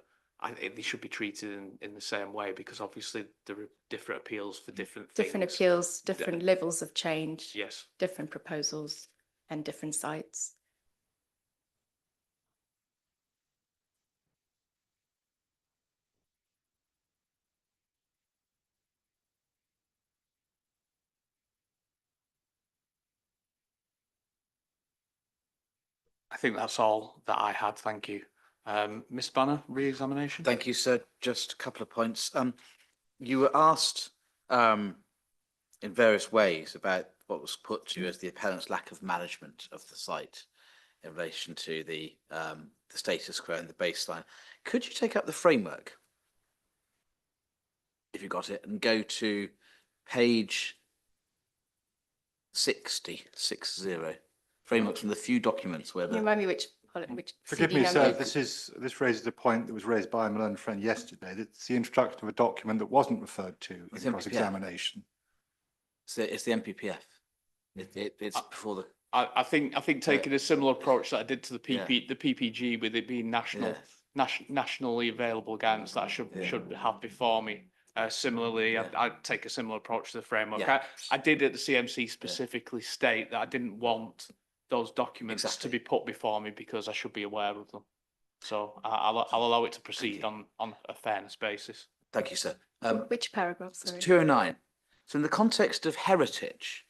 Speaker 1: they should be treated in the same way, because obviously there are different appeals for different things.
Speaker 3: Different appeals, different levels of change.
Speaker 1: Yes.
Speaker 3: Different proposals and different sites.
Speaker 1: I think that's all that I had. Thank you. Ms. Banner, re-examination.
Speaker 2: Thank you, sir. Just a couple of points. You were asked in various ways about what was put to you as the appellant's lack of management of the site in relation to the status quo and the baseline. Could you take up the framework, if you got it, and go to page 60, framework from the few documents where
Speaker 3: Can you
Speaker 2: the
Speaker 3: remind me which
Speaker 4: Forgive
Speaker 3: CD
Speaker 4: me, sir,
Speaker 3: number?
Speaker 4: this raises a point that was raised by my learned friend yesterday. That's the introduction of a document that wasn't referred to
Speaker 2: It's
Speaker 4: in
Speaker 2: MPPF.
Speaker 4: cross-examination.
Speaker 2: it's the MPPF. It's before the,
Speaker 1: I think taking a similar approach that I did to the PPG with it being nationally available guidance that I should have before me. Similarly, I'd take a similar approach to the framework.
Speaker 2: Yeah.
Speaker 1: I did at the CMC specifically state that I didn't want those documents to be put before me because I should be aware of them. So I'll allow it to proceed on a fairness basis.
Speaker 2: thank you, sir.
Speaker 3: Which paragraph,
Speaker 2: It's
Speaker 3: sorry?
Speaker 2: 209. So in the context of heritage,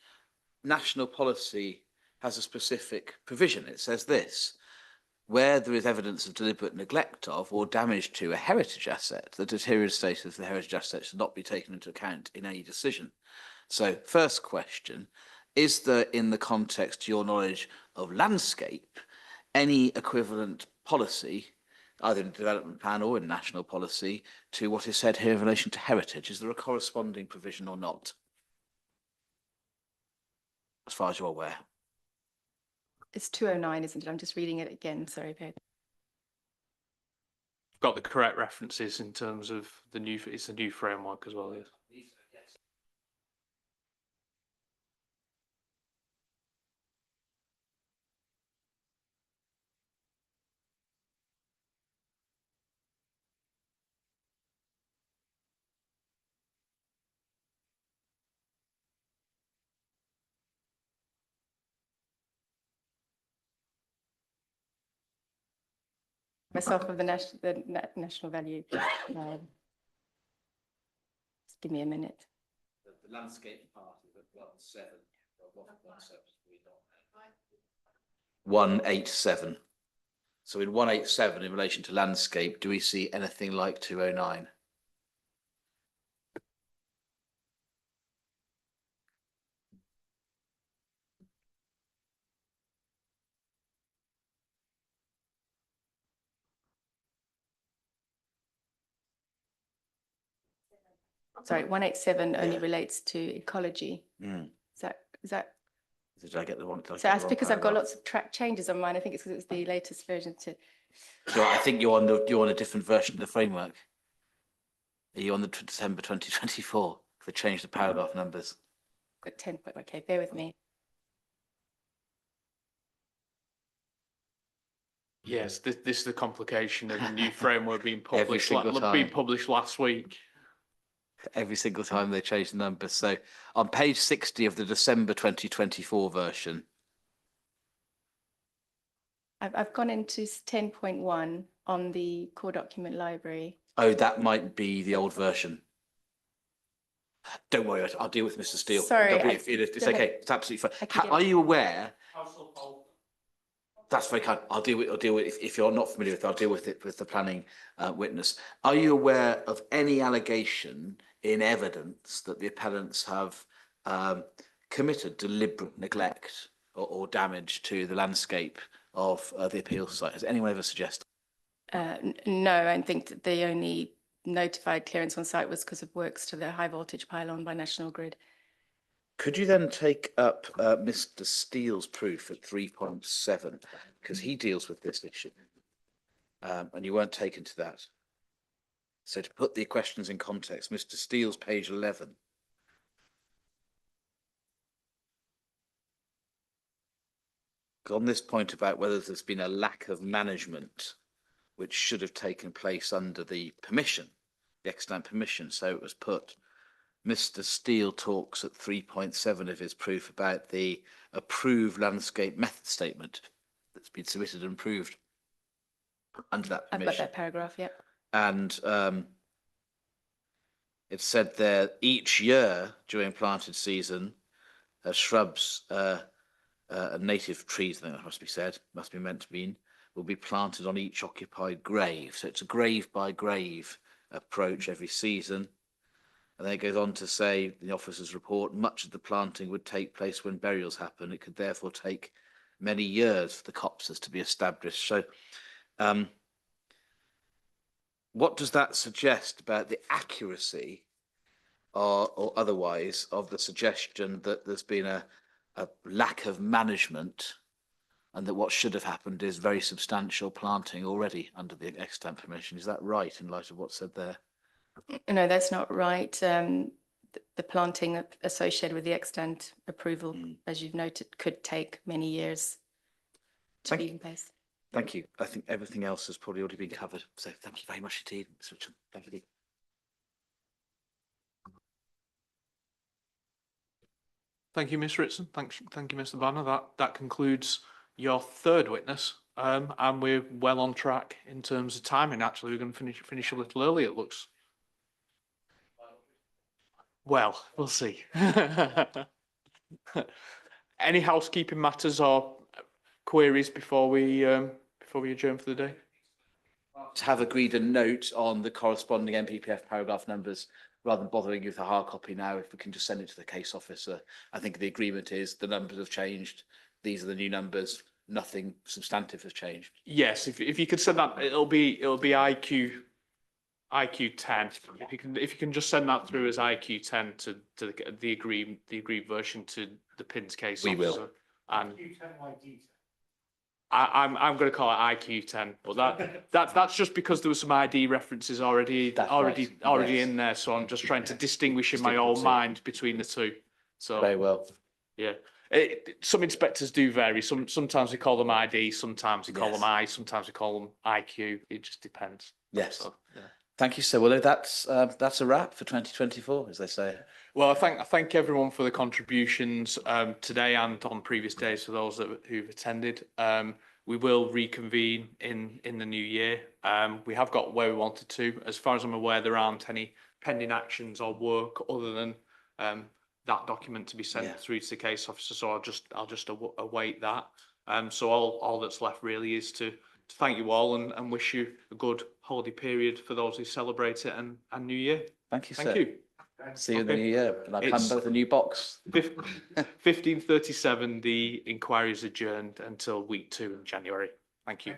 Speaker 2: national policy has a specific provision. It says this: where there is evidence of deliberate neglect of or damage to a heritage asset, the deteriorated status of the heritage asset should not be taken into account in any decision. So first question, is there, in the context, to your knowledge, of landscape, any equivalent policy, either in the development plan or in national policy, to what is said here in relation to heritage? Is there a corresponding provision or not? As far as you're aware.
Speaker 3: It's 209, isn't it? I'm just reading it again. Sorry, babe.
Speaker 1: Got the correct references in terms of it's a new framework as well. Yes.
Speaker 3: Myself of the national value. Just give me a minute.
Speaker 2: The landscape part is at 187. So in 187, in relation to landscape, do we see anything like 209?
Speaker 3: Sorry, 187 only relates to ecology.
Speaker 2: Mm.
Speaker 3: Is that?
Speaker 2: Did I get the wrong?
Speaker 3: So that's because I've got lots of track changes on mine. I think it's because it's the latest version to.
Speaker 2: So I think you're on a different version of the framework. Are you on the December 2024? They changed the paragraph numbers.
Speaker 3: Got 10. Okay, bear with me.
Speaker 1: Yes, this is the complication of the new framework being
Speaker 2: Every
Speaker 1: published.
Speaker 2: single time.
Speaker 1: Being published last week.
Speaker 2: Every single time they change the numbers. So on page 60 of the December 2024 version.
Speaker 3: I've gone into 10.1 on the core document library.
Speaker 2: Oh, that might be the old version. Don't worry, I'll deal with Mr. Steele.
Speaker 3: Sorry,
Speaker 2: it's okay. It's absolutely
Speaker 3: I
Speaker 2: fine.
Speaker 3: can get
Speaker 2: Are
Speaker 3: it.
Speaker 2: you aware? That's very kind. I'll deal with if you're not familiar with it, I'll deal with it with the planning witness. Are you aware of any allegation in evidence that the appellants have committed deliberate neglect or damage to the landscape of the appeal site? Has anyone ever suggested?
Speaker 3: No, I think that the only notified clearance on site was because of works to the high voltage pylon by National Grid.
Speaker 2: Could you then take up Mr. Steele's proof at 3.7, because he deals with this issue, and you weren't taken to that. So to put the questions in context, Mr. Steele's page 11. On this point about whether there's been a lack of management, which should have taken place under the permission, the extant permission, so it was put. Mr. Steele talks at 3.7 of his proof about the approved landscape method statement that's been submitted and approved under that
Speaker 3: I've
Speaker 2: permission.
Speaker 3: got that paragraph, yeah.
Speaker 2: And it said there each year during planted season, shrubs and native trees, I think that must be meant to mean, will be planted on each occupied grave. So it's a grave by grave approach every season. And then it goes on to say, the officer's report, much of the planting would take place when burials happen. It could therefore take many years for the copses to be established. So what does that suggest about the accuracy or otherwise of the suggestion that there's been a lack of management and that what should have happened is very substantial planting already under the extant permission? Is that right in light of what's said there?
Speaker 3: No, that's not right. the planting associated with the extent approval, as you've noted, could take many years to
Speaker 2: Thank
Speaker 3: be
Speaker 2: you.
Speaker 3: in place.
Speaker 2: Thank you. I think everything else has probably already been covered. So thank you very much indeed, Mr. Richard. Thank you.
Speaker 1: Thank you, Ms. Ritson. Thank you, Mr. Banner. That concludes your third witness. And we're well on track in terms of timing. Actually, we're going to finish a little early, it looks. Well, we'll see. Any housekeeping matters or queries before we adjourn for the day?
Speaker 2: Have agreed a note on the corresponding MPPF paragraph numbers rather than bothering you with a hard copy now. If we can just send it to the case officer. I think the agreement is the numbers have changed. These are the new numbers. Nothing substantive has changed.
Speaker 1: Yes, if you could send that, it'll be IQ 10. If you can just send that through as IQ 10 to the agreed version to the PINS case
Speaker 2: We will.
Speaker 1: officer. And I'm going to call it IQ 10, but that's just because there were some ID references already
Speaker 2: Yes.
Speaker 1: in there. So I'm just trying to distinguish in my own mind between the two. So
Speaker 2: Very well.
Speaker 1: yeah. Some inspectors do vary. Sometimes we call them ID, sometimes we call
Speaker 2: Yes.
Speaker 1: them I, sometimes we call them IQ. It just depends.
Speaker 2: Yes.
Speaker 1: So, yeah.
Speaker 2: Thank you, sir. Well, that's a wrap for 2024, as they say.
Speaker 1: Well, I thank everyone for the contributions today and on previous days for those who've attended. We will reconvene in the new year. We have got where we wanted to. As far as I'm aware, there aren't any pending actions or work other than that document to be sent through to the case officer. So I'll just await that. So all that's left really is to thank you all and wish you a good holiday period for those who celebrate it and New Year.
Speaker 2: Thank you,
Speaker 1: Thank
Speaker 2: sir.
Speaker 1: you.
Speaker 2: See you in the
Speaker 1: Okay.
Speaker 2: new year. And I'll come
Speaker 1: It's-
Speaker 2: with a new box.
Speaker 1: 15:37, the inquiry is adjourned until week 2 in January. Thank you.